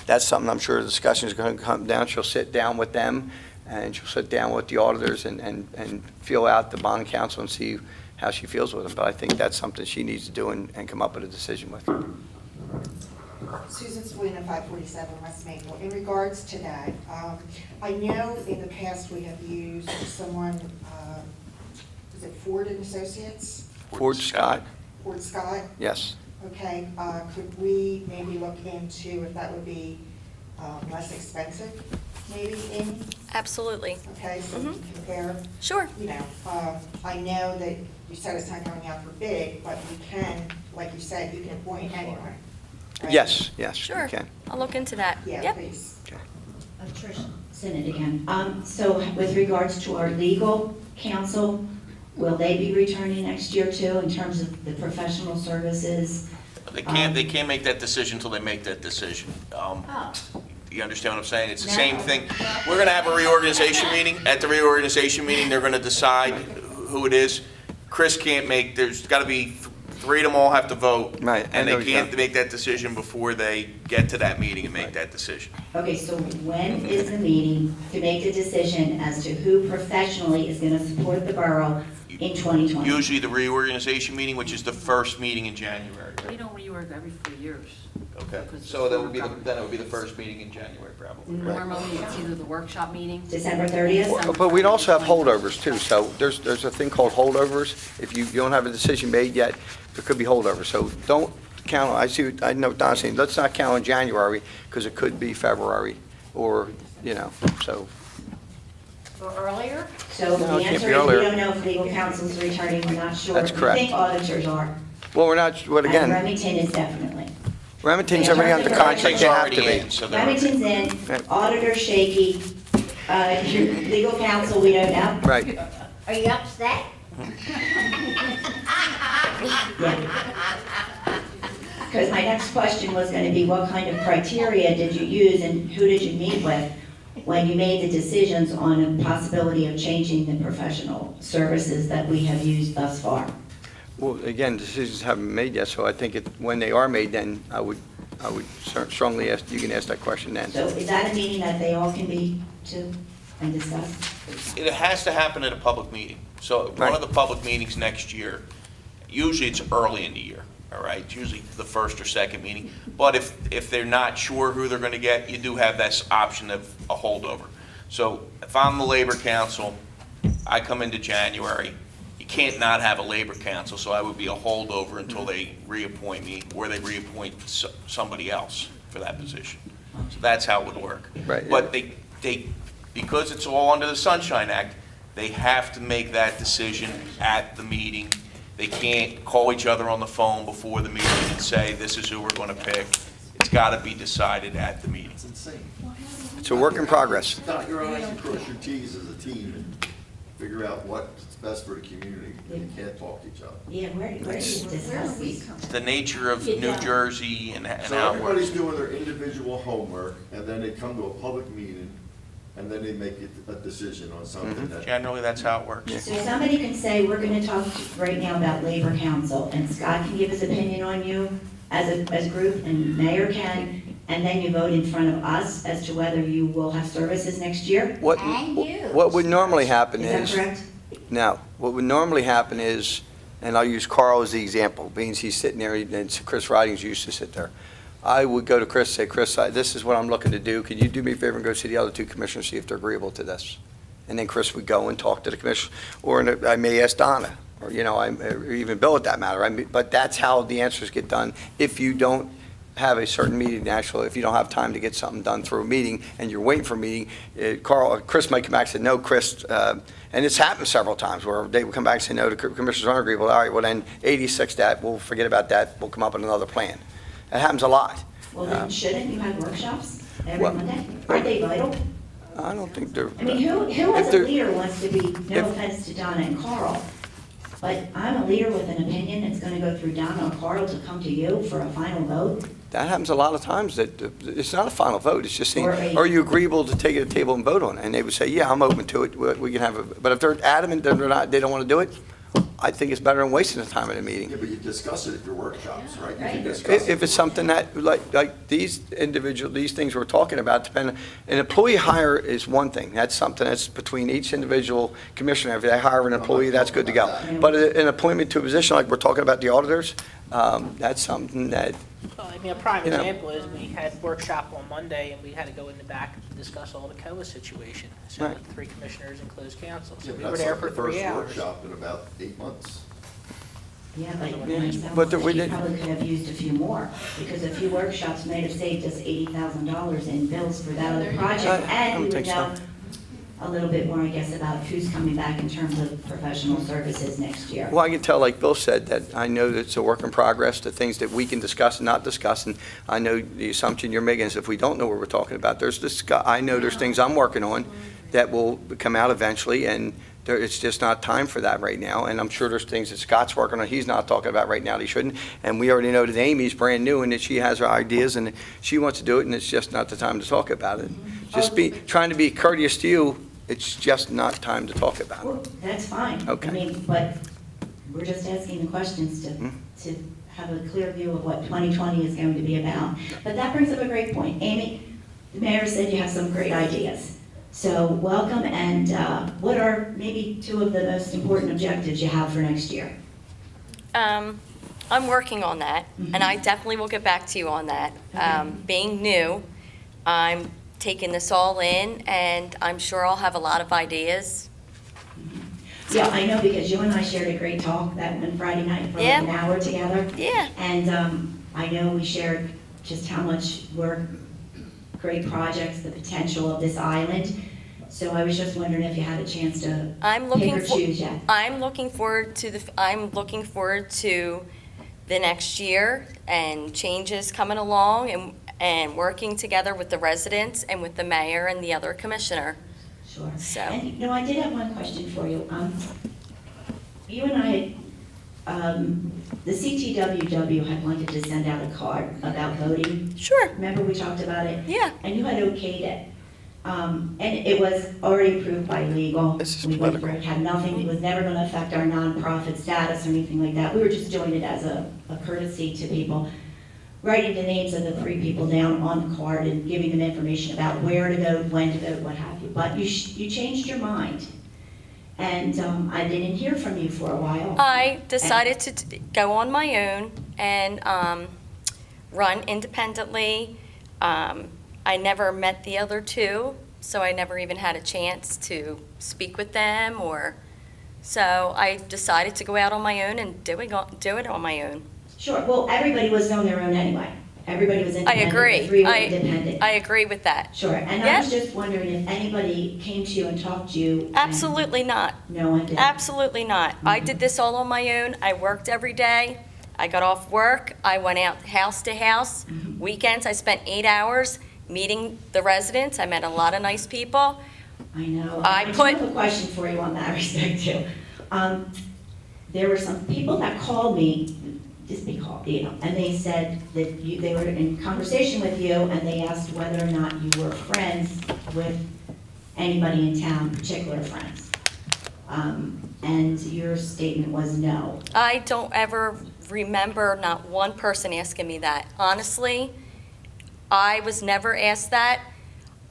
that's something I'm sure the discussion is going to come down. She'll sit down with them, and she'll sit down with the auditors and feel out the bond council and see how she feels with them. But I think that's something she needs to do and come up with a decision with. Susan Sweeney, 547 West Maple. In regards to that, I know in the past we have used someone, is it Ford and Associates? Ford Scott, Ford Scott? yes. Okay, could we maybe look into if that would be less expensive, maybe, Amy? Absolutely. Okay, so we can compare, Sure. you know, I know that you said it's not going out for bid, but you can, like you said, you can appoint anyone. right? Yes, yes, Sure. you can. I'll look into that. Yeah, Yep. please. Trish Sinnott again. So with regards to our legal counsel, will they be returning next year too in terms of the professional services? They can't make that decision until they make that decision. You understand what I'm saying? It's the same thing. We're going to have a reorganization meeting. At the reorganization meeting, they're going to decide who it is. Chris can't make, there's got to be, 3 of them all have to vote. Right, I And know they he's can't got- make that decision before they get to that meeting and make that decision. Okay, so when is the meeting to make a decision as to who professionally is going to support the borough in 2020? Usually the reorganization meeting, which is the first meeting in January. We don't reorg every 4 years. Okay, Because so that would be, government. then it would be the first meeting in January, probably. Normally, it's either the workshop meeting. December 30th? But we'd also have holdovers too, so there's a thing called holdovers. If you don't have a decision made yet, there could be holdovers. So don't count, I know Don's saying, let's not count on January, because it could be February, or, so. Or earlier? So No, the it can't answer be is we earlier. don't know if legal counsel's returning, we're not sure. That's correct. We think auditors are. Well, we're not, but And again, Remington is definitely. Remington's already under contract, they have to Already be. in, so they're- Remington's in, Right. auditor shaky, your legal counsel, we don't know. Right. Are you upset? Because my next question was gonna be, what kind of criteria did you use and who did you meet with when you made the decisions on a possibility of changing the professional services that we have used thus far? Well, again, decisions haven't been made yet, so I think when they are made, then I would strongly ask, you can ask that question then. So is that a meeting that they all can be to and discuss? It has to happen at a public meeting. So one of the public meetings next year, usually it's early in the year, all right? It's usually the first or second meeting. But if they're not sure who they're going to get, you do have this option of a holdover. So if I'm the Labor Council, I come into January, you can't not have a Labor Council, so I would be a holdover until they reappoint me, or they reappoint somebody else for that position. So that's how it would work. Right. But they, because it's all under the Sunshine Act, they have to make that decision at the meeting. They can't call each other on the phone before the meeting and say, this is who we're going to pick. It's got to be decided at the meeting. It's insane. It's a work in progress. Dot your i's and cross your t's as a team and figure out what's best for the community. You can't talk to each other. Yeah, where do you discuss these? It's the nature of New Jersey and So how it everybody's works. doing their individual homework, and then they come to a public meeting, and then they make a decision on something that. Generally, that's how it works. So somebody can say, we're gonna talk right now about labor council, and Scott can give his opinion on you as a group, and Mayor can, and then you vote in front of us as to whether you will have services next year? What would normally happen Is that correct? Now, what would normally happen is, and I'll use Carl as the example, being he's sitting there, and Chris Ridings used to sit there. I would go to Chris and say, Chris, this is what I'm looking to do. Can you do me a favor and go see the other two commissioners, see if they're agreeable to this? And then Chris would go and talk to the commissioner, or I may ask Donna, or, or even Bill at that matter. But that's how the answers get done if you don't have a certain meeting, actually, if you don't have time to get something done through a meeting and you're waiting for a meeting. Chris might come back and say, no, Chris, and it's happened several times where they would come back and say, no, the commissioners aren't agreeable. All right, well then 86 that, we'll forget about that, we'll come up with another plan. That happens a lot. Well, then shouldn't you have workshops every Well, Monday? Aren't they vital? I don't think they're. I mean, who as If a they're- leader wants to be, no if- offense to Donna and Carl, but I'm a leader with an opinion, it's gonna go through Donna or Carl to come to you for a final vote? That happens a lot of times, that it's not a final vote, it's just saying, Or a- are you agreeable to take it to the table and vote on it? And they would say, yeah, I'm open to it, we can have it. But if they're adamant that they don't want to do it, I think it's better than wasting the time at a meeting. Yeah, but you discuss it at your workshops, right? You can discuss If it. it's something that, like these things we're talking about, an employee hire is one thing. That's something that's between each individual commissioner. If they hire an employee, that's good to go. But an appointment to a position like we're talking about the auditors, that's something that, Well, I mean, a prime You know. example is we had workshop on Monday, and we had to go in the back and discuss all the COA situation. So Right. with 3 commissioners and closed council, so Yeah, we were that's there like for the 3 first hours. workshop in about 8 months. Yeah, but Yeah, it sounds but like we you didn't- probably could have used a few more, because a few workshops might have saved us $80,000 in bills for that other project, I and don't we would think so. know a little bit more, I guess, about who's coming back in terms of professional services next year. well, I can tell, like Bill said, that I know that it's a work in progress, the things that we can discuss and not discuss, and I know the assumption you're making is if we don't know what we're talking about, I know there's things I'm working on that will come out eventually, and it's just not time for that right now, and I'm sure there's things that Scott's working on, he's not talking about right now that he shouldn't, and we already know that Amy's brand new and that she has her ideas and she wants to do it, and it's just not the time to talk about it. Just trying to be courteous to you, it's just not time to talk about it. Well, that's fine. Okay. I mean, but we're just asking the questions to have a clear view of what 2020 is going to be about. But that brings up a great point. Amy, the mayor said you have some great ideas. So welcome, and what are maybe 2 of the most important objectives you have for next year? I'm working on that, and I definitely will get back to you on that. Being new, I'm taking this all in, and I'm sure I'll have a lot of ideas. Yeah, I know, because you and I shared a great talk that one Friday night for like Yeah. an hour together. Yeah. And I know we shared just how much work, great projects, the potential of this island. So I was just wondering if you had a chance to I'm pick looking or for, choose yet. I'm looking forward to the next year and changes coming along and working together with the residents and with the mayor and the other commissioner. Sure. So- And, you know, I did have one question for you. You and I had, the CTWW had wanted to send out a card about voting. Sure, Remember we talked about it? yeah. And you had okayed it. And it was already approved by legal. This is We went political. through it, had nothing, it was never gonna affect our nonprofit status or anything like that. We were just doing it as a courtesy to people, writing the names of the 3 people down on the card and giving them information about where to vote, when to vote, what have you. But you changed your mind. And I didn't hear from you for a while. I decided to go on my own and run independently. I never met the other 2, so I never even had a chance to speak with them, so I decided to go out on my own and do it on my own. Sure, well, everybody was on their own anyway. Everybody was I independent. agree. The 3 were independent. I agree with that. Sure, and I was just wondering if anybody came to you and talked to you. and- Absolutely not. No one did? Absolutely not. I did this all on my own. I worked every day. I got off work. I went out house to house. Weekends, I spent 8 hours meeting the residents. I met a lot of nice people. I know. I do put- have a question for you on that respect too. There were some people that called me, just be called, you know, and they said that they were in conversation with you and they asked whether or not you were friends with anybody in town, particular friends. And your statement was no. I don't ever remember not one person asking me that. Honestly, I was never asked that.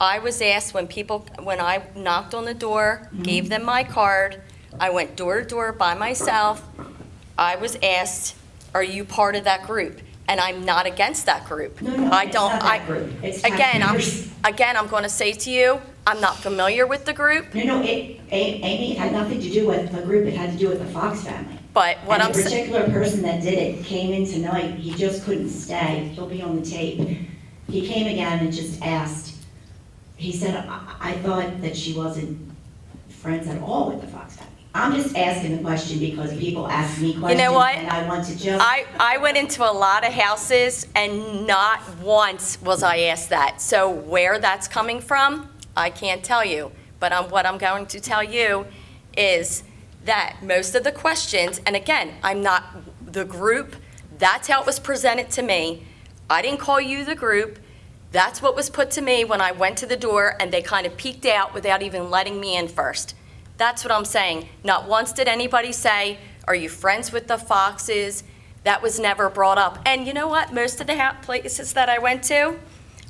I was asked when I knocked on the door, gave them my card, I went door to door by myself. I was asked, are you part of that group? And I'm not against that group. No, I it's don't, not that group. It's taxpayers. Again, I'm going to say to you, I'm not familiar with the group, No, Amy, it had nothing to do with the group, it had to do with the Fox family. but what I'm And the saying, particular person that did it came in tonight, he just couldn't stay, he'll be on the tape. He came again and just asked, he said, I thought that she wasn't friends at all with the Fox family. I'm just asking the question because people ask me questions. what? And I want to just. I went into a lot of houses and not once was I asked that. So where that's coming from, I can't tell you. But what I'm going to tell you is that most of the questions, and again, I'm not the group, that's how it was presented to me. I didn't call you the group. That's what was put to me when I went to the door and they kind of peeked out without even letting me in first. That's what I'm saying. Not once did anybody say, are you friends with the Foxes? That was never brought up. And you know what? Most of the places that I went to,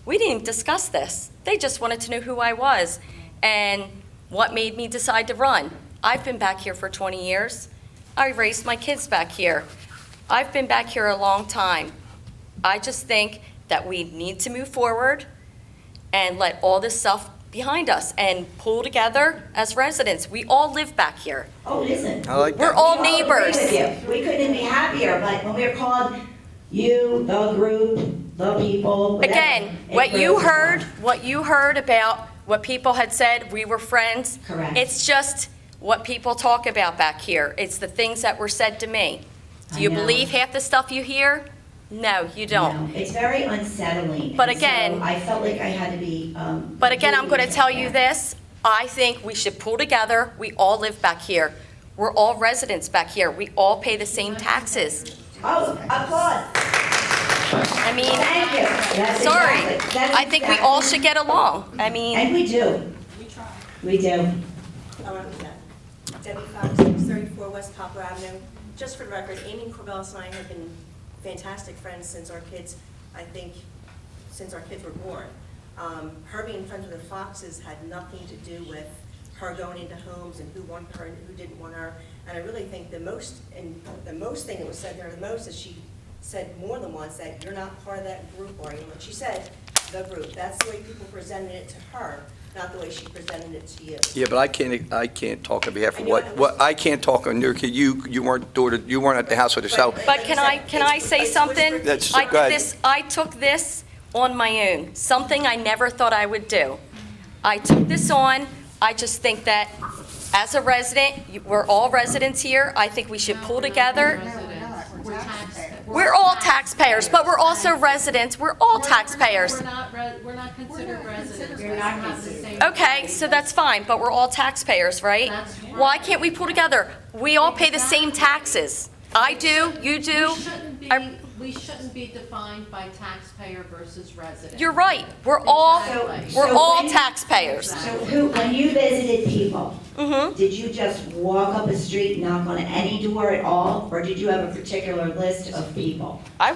we didn't discuss this. They just wanted to know who I was and what made me decide to run. I've been back here for 20 years. I raised my kids back here. I've been back here a long time. I just think that we need to move forward and let all this stuff behind us and pull together as residents. We all live back here. Oh, listen. I like We're that. all We agree neighbors. with you. We couldn't be happier, but when we were called you, the group, the people. whatever, Again, it what you really- heard about what people had said, we were friends. Correct. It's just what people talk about back here. It's the things that were said to me. Do you I know. believe half the stuff you hear? No, you don't. No, it's very unsettling. But and so again- I felt like I had to be. But again, I'm going to really tell you there. this, I think we should pull together. We all live back here. We're all residents back here. We all pay the same taxes. Oh, applause. I mean, Thank you. That's sorry. exactly- that's I think we all should exactly- get along. I mean, And we do. We do. Debbie Fox, 634 West Poplar Avenue. Just for the record, Amy Corbelis and I have been fantastic friends since our kids, I think, since our kids were born. Her being friends with the Foxes had nothing to do with her going into homes and who wanted her and who didn't want her. And I really think the most thing that was said there the most is she said more than once that you're not part of that group, or you know, she said the group. That's the way people presented it to her, not the way she presented it to you. Yeah, but I can't talk on behalf I of know, I what, I can't talk on your kid. You weren't at the house with yourself. But can I say something? That's- I go ahead. I took this on my own, something I never thought I would do. I took this on. I just think that as a resident, we're all residents here. I think we should pull together. We're taxpayers. We're all taxpayers, but we're also residents. We're all taxpayers. We're not considered residents. You're not We have the considered. same Okay, rights. so that's fine, but we're all taxpayers, right? That's right. Why can't we pull together? We all pay the same taxes. I do, you do. We shouldn't be defined by taxpayer versus resident. You're right. We're all when- taxpayers. So when you visited people, Mm-hmm. did you just walk up a street, knock on any door at all, or did you have a particular list of people? I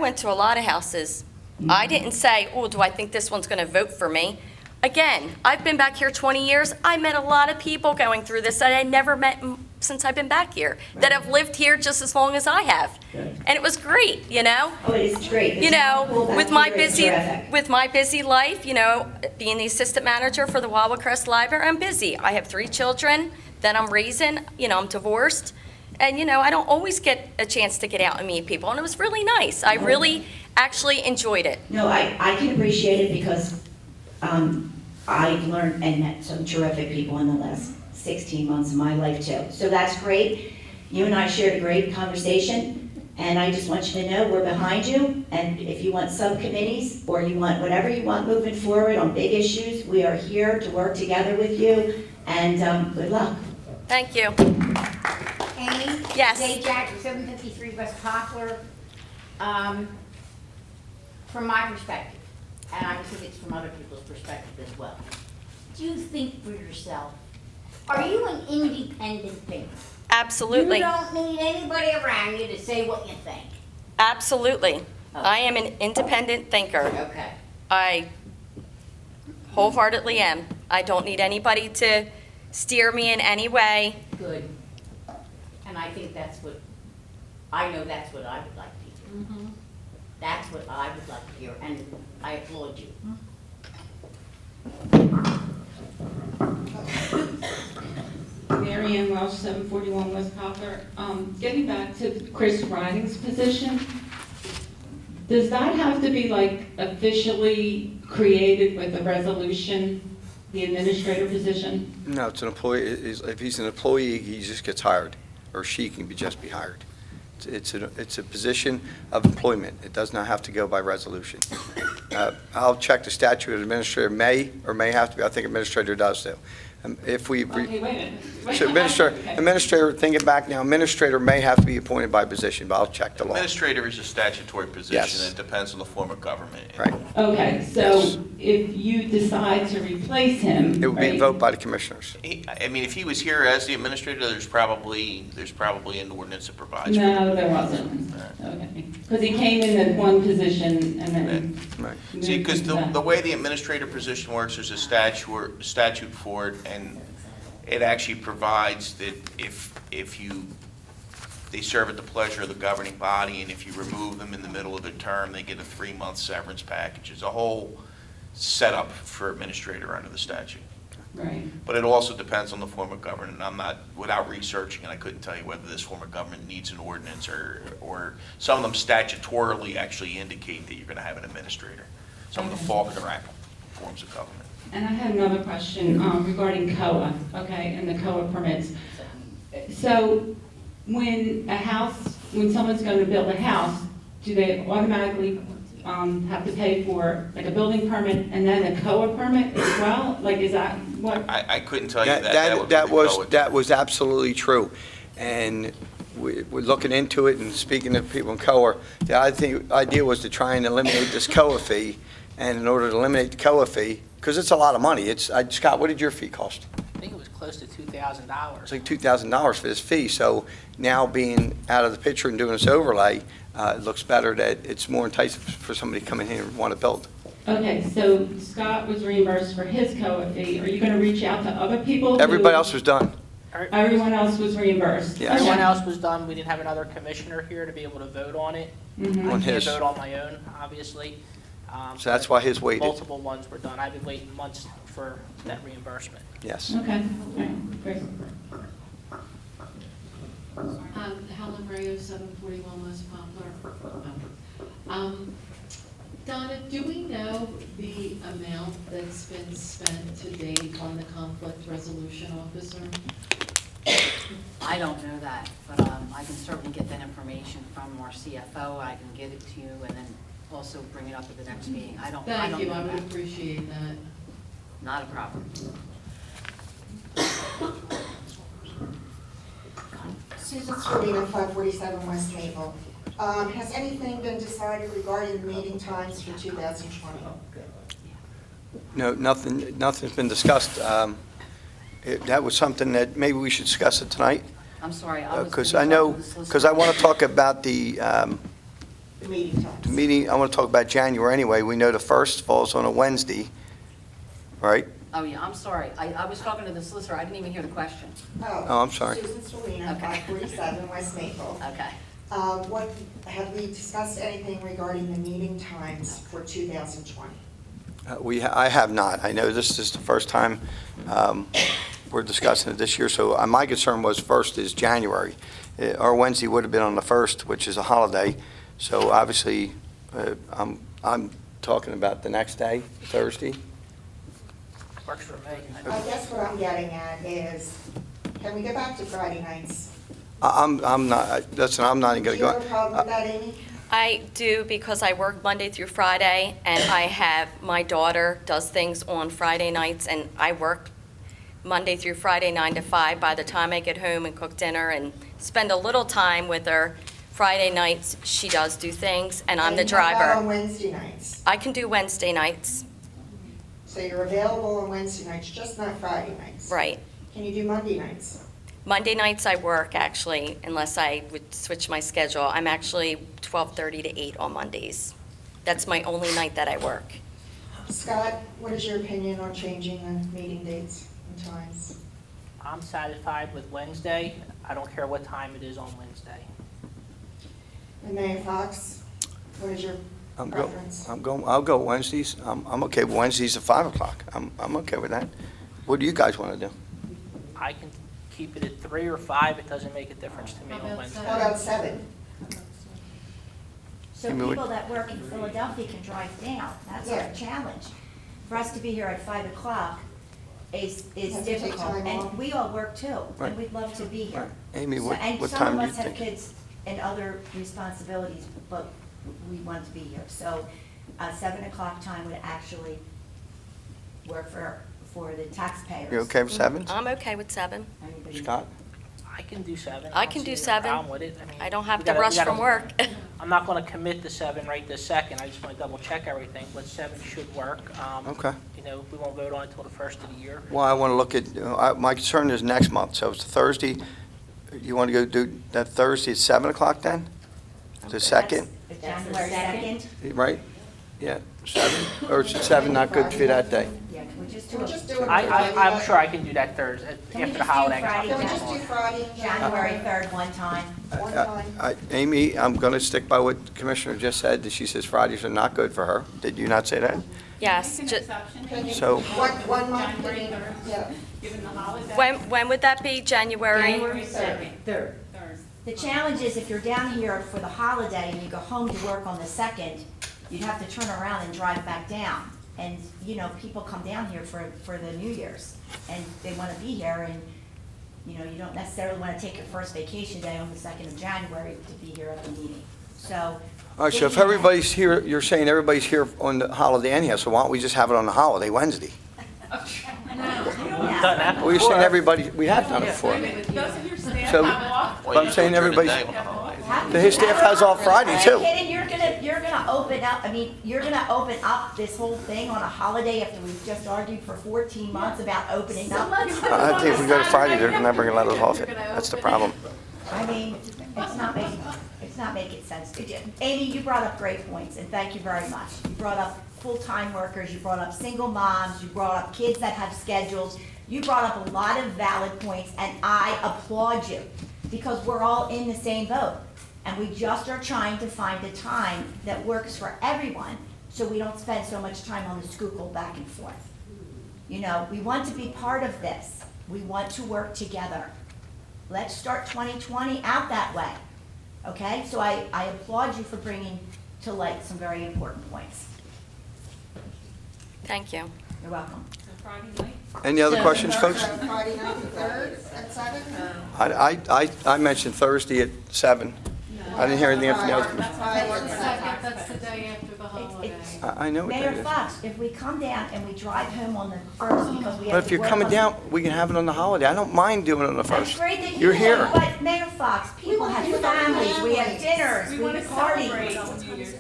went to a lot of houses. I didn't say, oh, do I think this one's going to vote for me? Again, I've been back here 20 years. I met a lot of people going through this that I never met since I've been back here, that have lived here just as long as I have. Good. And it was great, you know? Oh, it is great. The You town know, pool back with my here is busy, terrific. with my busy life, you know, being the assistant manager for the Wildwood Crest Library, I'm busy. I have 3 children that I'm raising, you know, I'm divorced. And, you know, I don't always get a chance to get out and meet people, and it was really nice. I really actually enjoyed it. No, I can appreciate it because I've learned and met some terrific people in the last 16 months of my life too. So that's great. You and I shared a great conversation, and I just want you to know we're behind you. And if you want subcommittees or you want whatever you want moving forward on big issues, we are here to work together with you. And good luck. Thank you. Amy? Yes. Jay Jack, 753 West Poplar. From my perspective, and I think it's from other people's perspective as well, do you think for yourself, are you an independent thinker? Absolutely. You don't need anybody around you to say what you think? Absolutely. I am an independent thinker. Okay. I wholeheartedly am. I don't need anybody to steer me in any way. Good. And I think that's what, I know that's what I would like to hear. Mhm. That's what I would like to hear, and I applaud you. Mary Ann Welsh, 741 West Poplar. Getting back to Chris Riding's position, does that have to be like officially created with a resolution, the administrator position? No, it's an employee, if he's an employee, he just gets hired, or she can just be hired. It's a position of employment. It does not have to go by resolution. I'll check the statute. Administrator may or may have to be, I think administrator does too. If we, Okay, wait a minute. so administrator, thinking back now, administrator may have to be appointed by position, but I'll check the law. Administrator is a statutory position. Yes. It depends on the form of government. Right. Okay, Yes. so if you decide to replace him, It would be a right? vote by the commissioners. I mean, if he was here as the administrator, there's probably an ordinance that provides for it. No, there wasn't. Okay, because he came in at one position and then. Right. See, because moved back. the way the administrator position works, there's a statute for it, and it actually provides that if they serve at the pleasure of the governing body, and if you remove them in the middle of the term, they get a 3-month severance package. It's a whole setup for administrator under the statute. Right. But it also depends on the form of government, and I'm not, without researching, and I couldn't tell you whether this form of government needs an ordinance, or some of them statutorily actually indicate that you're gonna have an administrator. Some of the Faulkner Act forms of government. And I had another question regarding COA, okay, and the COA permits. So when someone's going to build a house, do they automatically have to pay for like a building permit and then a COA permit as well? Like, is that what? I couldn't tell you that. Would be the code. That was absolutely true. And we're looking into it and speaking to people in COA. The idea was to try and eliminate this COA fee. And in order to eliminate the COA fee, because it's a lot of money, Scott, what did your fee cost? I think it was close to $2,000. It's like $2,000 for this fee. So now being out of the picture and doing this overlay, it looks better that it's more enticing for somebody to come in here and want to build. Okay, so Scott was reimbursed for his COA fee. Are you going to reach out to other people? who- Everybody else was done. Everyone else was reimbursed? Yeah. Everyone Okay. else was done, we didn't have another commissioner here to be able to vote on it. Mhm. I On can't his. vote on my own, obviously. So that's why his waited. Multiple ones were done, I've been waiting months for that reimbursement. Yes. Okay, all right, great. Helen Ray of 741 West Poplar. Donna, do we know the amount that's been spent to date on the conflict resolution officer? I don't know that, but I can certainly get that information from our CFO. I can give it to you and then also bring it up at the next meeting. I don't Thank you, I know would that. appreciate that. Not a problem. Susan Serena, 547 West Maple. Has anything been decided regarding the meeting times for 2020? No, nothing's been discussed. That was something that maybe we should discuss it tonight, I'm sorry, I was. because I know, because I want to talk about the The meeting times? meeting, I want to talk about January anyway. We know the first falls on a Wednesday, right? Oh, yeah, I'm sorry. I was talking to the solicitor. I didn't even hear the question. Oh, I'm sorry. Susan Serena, Okay. 547 West Maple. Okay. Have we discussed anything regarding the meeting times for 2020? I have not. I know this is the first time we're discussing it this year, so my concern was first is January. Our Wednesday would have been on the 1st, which is a holiday, so obviously, I'm talking about the next day, Thursday. Works for me. I guess what I'm getting at is, can we go back to Friday nights? I'm not, listen, I'm not even Do going you to have a problem with that, Amy? I do because I work Monday through Friday, and I have, my daughter does things on Friday nights, and I work Monday through Friday, 9 to 5. By the time I get home and cook dinner and spend a little time with her, Friday nights, she does do things, and I'm the And how about on driver. Wednesday nights? I can do Wednesday nights, So you're available on Wednesday nights, just not Friday nights? right. Can you do Monday nights? Monday nights I work, actually, unless I would switch my schedule. I'm actually 12:30 to 8 on Mondays. That's my only night that I work. Scott, what is your opinion on changing the meeting dates and times? I'm satisfied with Wednesday, I don't care what time it is on Wednesday. And Mayor Fox, what is your preference? I'll go Wednesdays. I'm okay with Wednesdays at 5 o'clock. I'm okay with that. What do you guys want to do? I can keep it at 3 or 5, it doesn't make a difference to me How on about Wednesday. How about 7? So You mean what- people that work in Philadelphia can drive down, that's Yeah. our challenge. For us to be here at 5 o'clock is Have to take difficult, time off. and we all work too, Right. and we'd love to be here. Right. Amy, So- what time do you And some of us have think? kids and other responsibilities, but we want to be here. So 7 o'clock time would actually work for the taxpayers. You okay with 7? I'm okay with 7. Anybody- Scott? I can do 7. I don't can do see a 7. problem with it. mean, I don't have we to gotta- rush we gotta- from work. I'm not going to commit to 7 right this second, I just want to double check everything, but 7 should work. Okay. You know, we won't vote on it until the 1st of the year. Well, I want to look at, my concern is next month, so it's Thursday. You want to go do that Thursday at 7 o'clock then? The second, That's January 2nd? right? Yeah, 7? Or is 7 not good for you that day? Yeah, can we just do Can it? we just do it? I'm sure I can do that Thursday, Can we after the just do holiday. Friday? Can we just do Friday and January 3rd, one time. One time? Amy, I'm going to stick by what the Commissioner just said, that she says Fridays are not good for her. Did you not say that? Yes. Can you- So- One month? Yeah. When would that be? January? January 3rd. The challenge is if you're down here for the holiday and you go home to work on the 2nd, you'd have to turn around and drive back down. And, you know, people come down here for the New Year's, and they want to be here, and, you know, you don't necessarily want to take your first vacation day on the 2nd of January to be here at the meeting. So. All right, so if everybody's here, you're saying everybody's here on the holiday anyhow, so why don't we just have it on the holiday, Wednesday? We've done that Well, you're before. saying everybody, we have done it before. So, but I'm saying everybody, his staff has off Friday Are you too. kidding? You're gonna open up, I mean, you're gonna open up this whole thing on a holiday after we've just argued for 14 months about opening up? I think if we go to Friday, they're never going to let us off it. That's the problem. I mean, it's not making sense. Amy, you brought up great points, and thank you very much. You brought up full-time workers, you brought up single moms, you brought up kids that have schedules, you brought up a lot of valid points, and I applaud you, because we're all in the same boat. And we just are trying to find a time that works for everyone, so we don't spend so much time on the Schuylkill back and forth. You know, we want to be part of this. We want to work together. Let's start 2020 out that way, okay? So I applaud you for bringing to light some very important points. Thank you. You're welcome. Friday night? Any other questions, folks? Friday night, the 3rd at 7? I mentioned Thursday at 7. I didn't hear anything from the other. That's the second, that's the day after the holiday. I know what that Mayor is. Fox, if we come down and we drive home on the 1st because we have to work on... But if you're coming down, we can have it on the holiday. I don't mind doing it on the That's 1st. great that You're you here. do, but Mayor Fox, people have families, we have dinners, we have parties.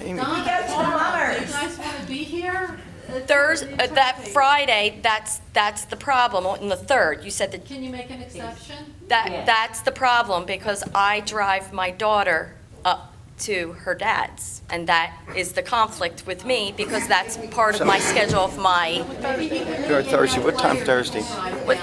Amy, We go to the Do you mummers. guys want to be here? Thursday, that Friday, that's the problem, on the 3rd. You said that, Can you make an exception? that's the problem, because I drive my daughter up to her dad's, and that is the conflict with me, because that's part of my schedule of my, you're at Thursday. What time Thursday? what,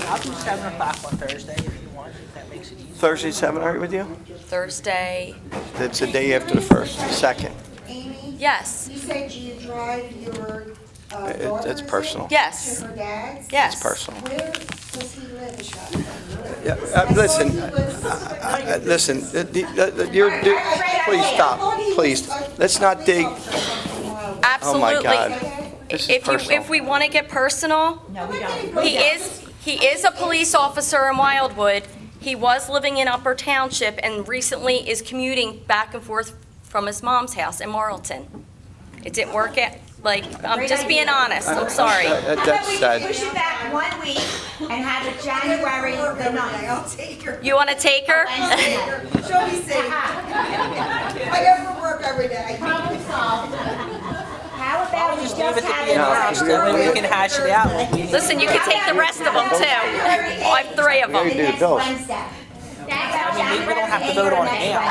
I'll do 7 o'clock on Thursday if you want, if that makes it easier. Thursday, 7, all right with you? Thursday, That's the day after the 1st, the 2nd. Amy, yes, you said you drive your daughter, It's is it, personal. yes, to her dad's? yes. It's personal. Where does he live? Yeah, I thought listen, he was- listen, please stop, please. Let's not dig, oh my Absolutely. God. This is personal. If we want to get personal, No, we don't. he is a police officer in Wildwood. He was living in Upper Township and recently is commuting back and forth from his mom's house in Marlton. It didn't work out, like, I'm just being honest, I'm sorry. How about That's we sad. push it back 1 week and have it January the 9th? I'll take her. You want to take her? She'll be safe. I go for work every day. How about we Just just leave it to have be it... announced, and then we can hash it out. Listen, you can take the rest of them too. I have 3 of Yeah, you them. do. Next Bills. Wednesday. I mean, we don't have to vote on it now.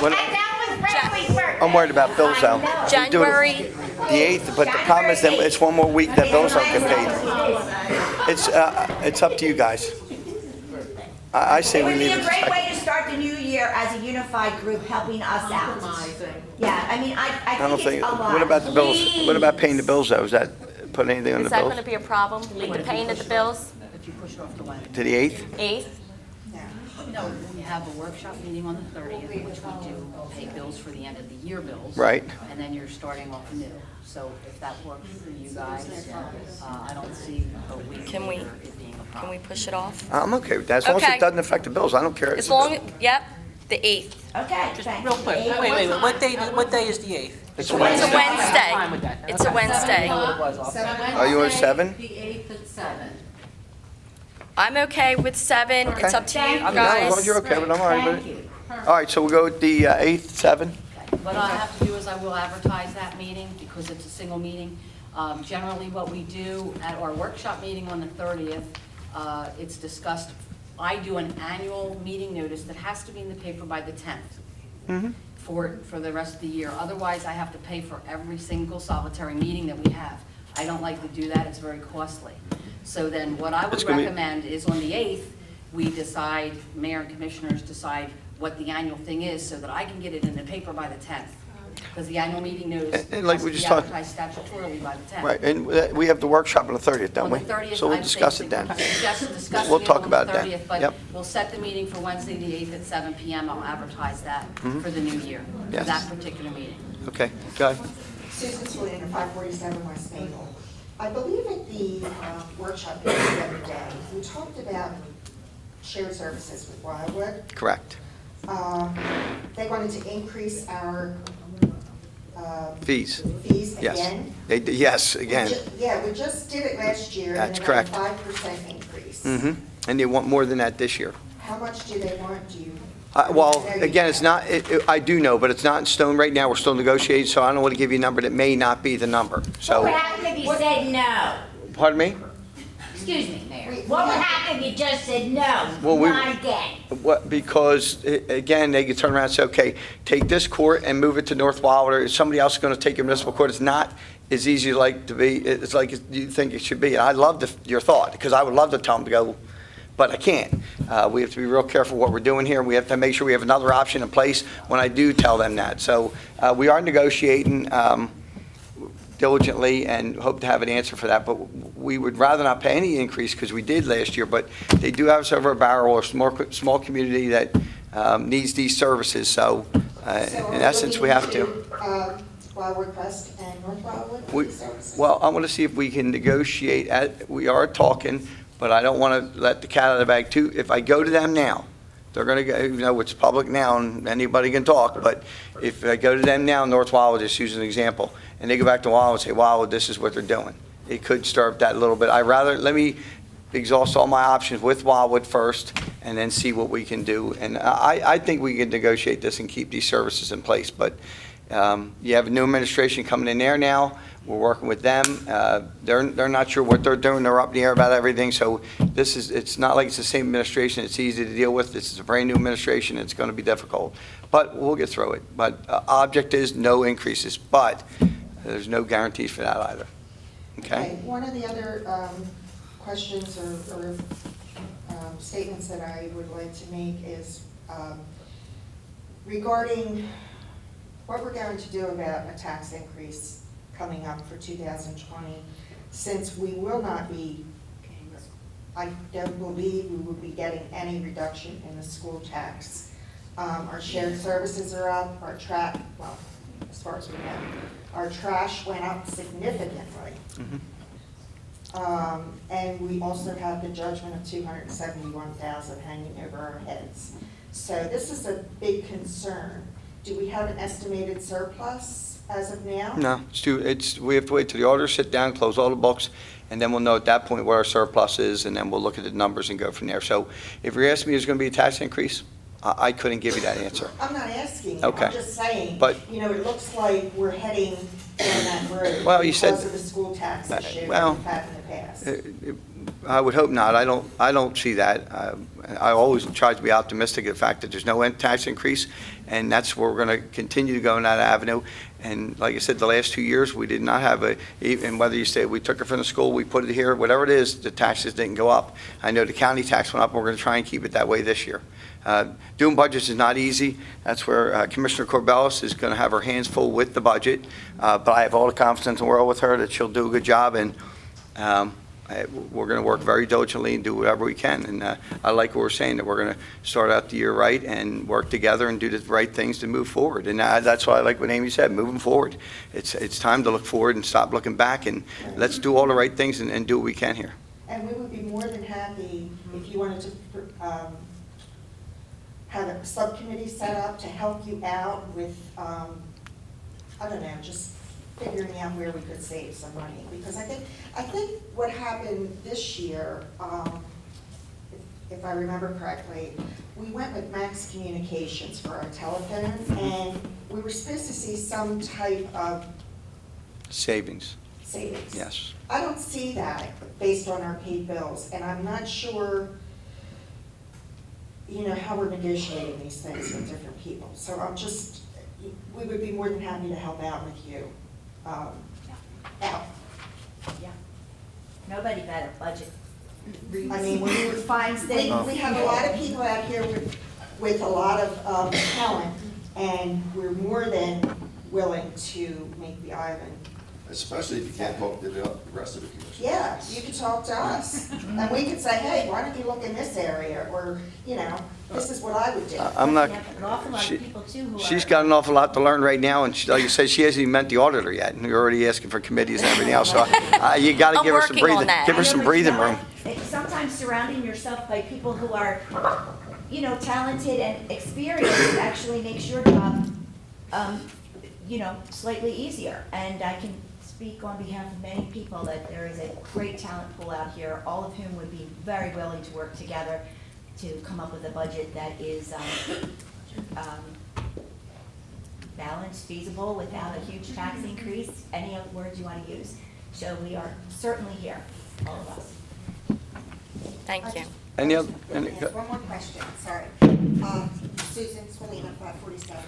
What- And that was Bradley's birthday. I'm worried about bills though. We do it January, The 8th, but the problem is that it's one more week that bills don't get paid. It's up to you guys. I say It we would be leave a it to great second. way to start the new year as a unified group helping us out. Yeah, I mean, I I don't think think, it's a lot. what about the bills? What about paying the bills though? Is that putting anything on is the that bills? going to be a problem, the paying of the bills? If you push it off to Wednesday. To the 8th? 8th? No, we have a workshop meeting on the 30th, which we do pay bills for the end of the year bills. Right. And then you're starting off new. So if that works for you guys, I don't see a week Can we- later it being a Can problem. we push it off? I'm okay with that, as long as Okay. it doesn't affect the bills, I don't care. As long, yep, the 8th. Okay, Just thank real you. quick, wait, what day is the 8th? It's It's a a Wednesday. I'm Wednesday. fine with that. It's a Okay. Wednesday. I know what it was off. Are you on Wednesday, 7? The 8th at 7. I'm okay with 7. It's Okay. up to you No, as long as guys. you're okay, but I'm all right with Thank it. you. All right, so we'll go with the 8th, 7? What I have to do is I will advertise that meeting because it's a single meeting. Generally, what we do at our workshop meeting on the 30th, it's discussed, I do an annual meeting notice that has to be in the paper by the 10th for the rest of the year. Otherwise, I have to pay for every single solitary meeting that we have. I don't like to do that, it's very costly. So then what I It's would gonna be- recommend is on the 8th, we decide, mayor and commissioners decide what the annual thing is so that I can get it in the paper by the 10th. Because the annual meeting notice And like has we to be just talked- advertised statutorily by the 10th. Right, and we have the workshop on the 30th, don't we? On the 30th, So we'll I'd say discuss it then. discussing We'll it talk on about the it then. 30th, but Yep. we'll set the meeting for Wednesday, the 8th at 7 PM. I'll advertise that for the new year, for Yes. that particular meeting. Okay, go ahead. Susan Swillian, 547 West Maple. I believe at the workshop meeting the other day, we talked about shared services with Wildwood. Correct. They wanted to increase our Fees, fees yes. again. Yes, again. Yeah, we just did it last year. That's And they got correct. a 5% increase. Mm-hmm. And they want more than that this year. How much do they want, do you? Well, I know you again, it's can't. not, I do know, but it's not in stone right now. We're still negotiating, so I don't want to give you a number that may not be the number. What would So, happen if you said no? pardon me? Excuse me, Mayor. We- What would happen time you just said no, Well, not again. What, because, again, they could turn around and say, okay, take this court and move it to North Wildwood, or somebody else is going to take your municipal court. It's not as easy it's like you think it should be. And I love your thought, because I would love to tell them to go, but I can't. We have to be real careful what we're doing here. We have to make sure we have another option in place when I do tell them that. So we are negotiating diligently and hope to have an answer for that. But we would rather not pay any increase, because we did last year, but they do have us over a barrel, or small community that needs these services. So in essence, we have to. Wildwood Crest and North Wildwood We- services? Well, I want to see if we can negotiate, we are talking, but I don't want to let the cat out of the bag too. If I go to them now, they're going to go, you know, it's public now and anybody can talk, but if I go to them now, North Wildwood, just use an example, and they go back to Wildwood and say, Wildwood, this is what they're doing. It could stir up that a little bit. let me exhaust all my options with Wildwood first and then see what we can do. And I think we can negotiate this and keep these services in place, but you have a new administration coming in there now. We're working with them. They're not sure what they're doing. They're up in the air about everything. So it's not like it's the same administration. It's easy to deal with. This is a brand new administration. It's going to be difficult, but we'll get through it. But object is no increases, but there's no guarantees for that either. Okay? One of the other questions or statements that I would like to make is regarding what we're going to do about a tax increase coming up for 2020, since we will not be, I don't believe we will be getting any reduction in the school tax. Our shared services are up, well, as far as we know, our trash went up significantly. And we also have the judgment of $271,000 hanging over our heads. So this is a big concern. Do we have an estimated surplus as of now? No, we have to wait till the auditors sit down, close all the books, and then we'll know at that point what our surplus is, and then we'll look at the numbers and go from there. So if you're asking me, is going to be a tax increase? I couldn't give you that answer. I'm not asking you, Okay. I'm just saying, But- it looks like we're heading down that road Well, you said- because of the school tax issue well, that we've had in the past. I would hope not. I don't see that. I always try to be optimistic of the fact that there's no tax increase, and that's where we're going to continue to go in that avenue. And like I said, the last 2 years, we did not have and whether you say we took it from the school, we put it here, whatever it is, the taxes didn't go up. I know the county tax went up, and we're going to try and keep it that way this year. Doing budgets is not easy. That's where Commissioner Corbellis is going to have her hands full with the budget. But I have all the confidence in the world with her that she'll do a good job, and we're going to work very diligently and do whatever we can. And I like what we're saying, that we're going to start out the year right and work together and do the right things to move forward. And that's why I like what Amy said, moving forward. It's time to look forward and stop looking back, and let's do all the right things and do what we can here. And we would be more than happy if you wanted to have a subcommittee set up to help you out with, I don't know, just figuring out where we could save some money. Because I think what happened this year, if I remember correctly, we went with Max Communications for our telephone, and we were supposed to see some type of Savings, savings. yes. I don't see that based on our paid bills, and I'm not sure, how we're negotiating these things with different people. So we would be more than happy to help out with you. Out. Yeah. Nobody better budget. I mean, Finds things. we have a lot of people out here with a lot of talent, and we're more than willing to make the island. Especially if you can't talk to the rest of the commission. Yeah, you could talk to us, and we could say, hey, why don't you look in this area, or, this is what I would do. I'm not, We have an awful lot of people too who are. she's got an awful lot to learn right now, and like you said, she hasn't even met the auditor yet, and you're already asking for committees and everything else, so you got to I'm give her some working on breathing, that. give her some breathing room. Sometimes surrounding yourself by people who are, talented and experienced actually makes your job, slightly easier. And I can speak on behalf of many people that there is a great talent pool out here, all of whom would be very willing to work together to come up with a budget that is balanced, feasible, without a huge tax increase, any other words you want to use. So we are certainly here, all of us. Thank you. Any other, any, Yes, one more question, sorry. Susan Swalina, 547.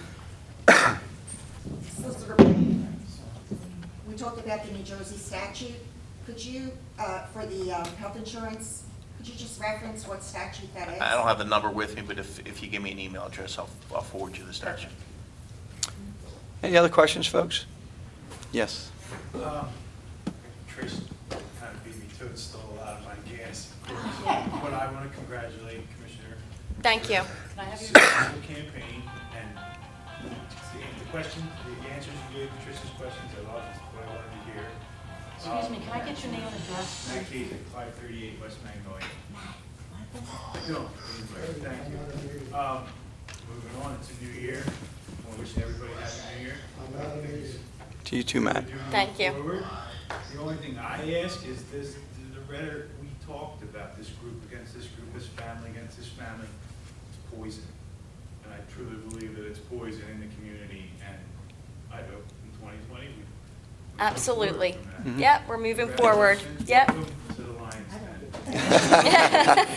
Solicitor Brady, we talked about the New Jersey statute. Could you, for the health insurance, could you just reference what statute that is? I don't have the number with me, but if you give me an email address, I'll forward you the statute. any other questions, folks? Yes. Trish kind of beat me to it, stole a lot of my gas. But I want to congratulate Commissioner. Thank you. Can I have your? Successful campaign, and the question, the answers you gave to Trish's questions, I love what I wanted to hear. Excuse me, can I get your name and address? Matt Casey, 538 West Magnolia. No, thank you. Moving on, it's a new year. I want to wish everybody a happy new year. To you too, Matt. Thank you. Forward. The only thing I ask is this, the rhetoric we talked about, this group against this group, this family against this family, it's poison. And I truly believe that it's poison in the community, and I hope in 2020 we move Absolutely. forward from that. Yep, we're moving forward. Yep. Welcome to the Lions Den.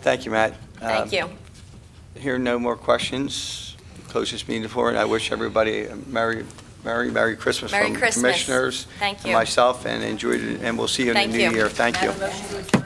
Thank you, Matt. Thank you. Here, no more questions. Close this meeting to forward. I wish everybody a Merry Christmas Merry from Christmas. Commissioners Thank and you. myself, and enjoy it, and we'll see you in the Thank new you. year. Thank May I you. have a motion to adjourn?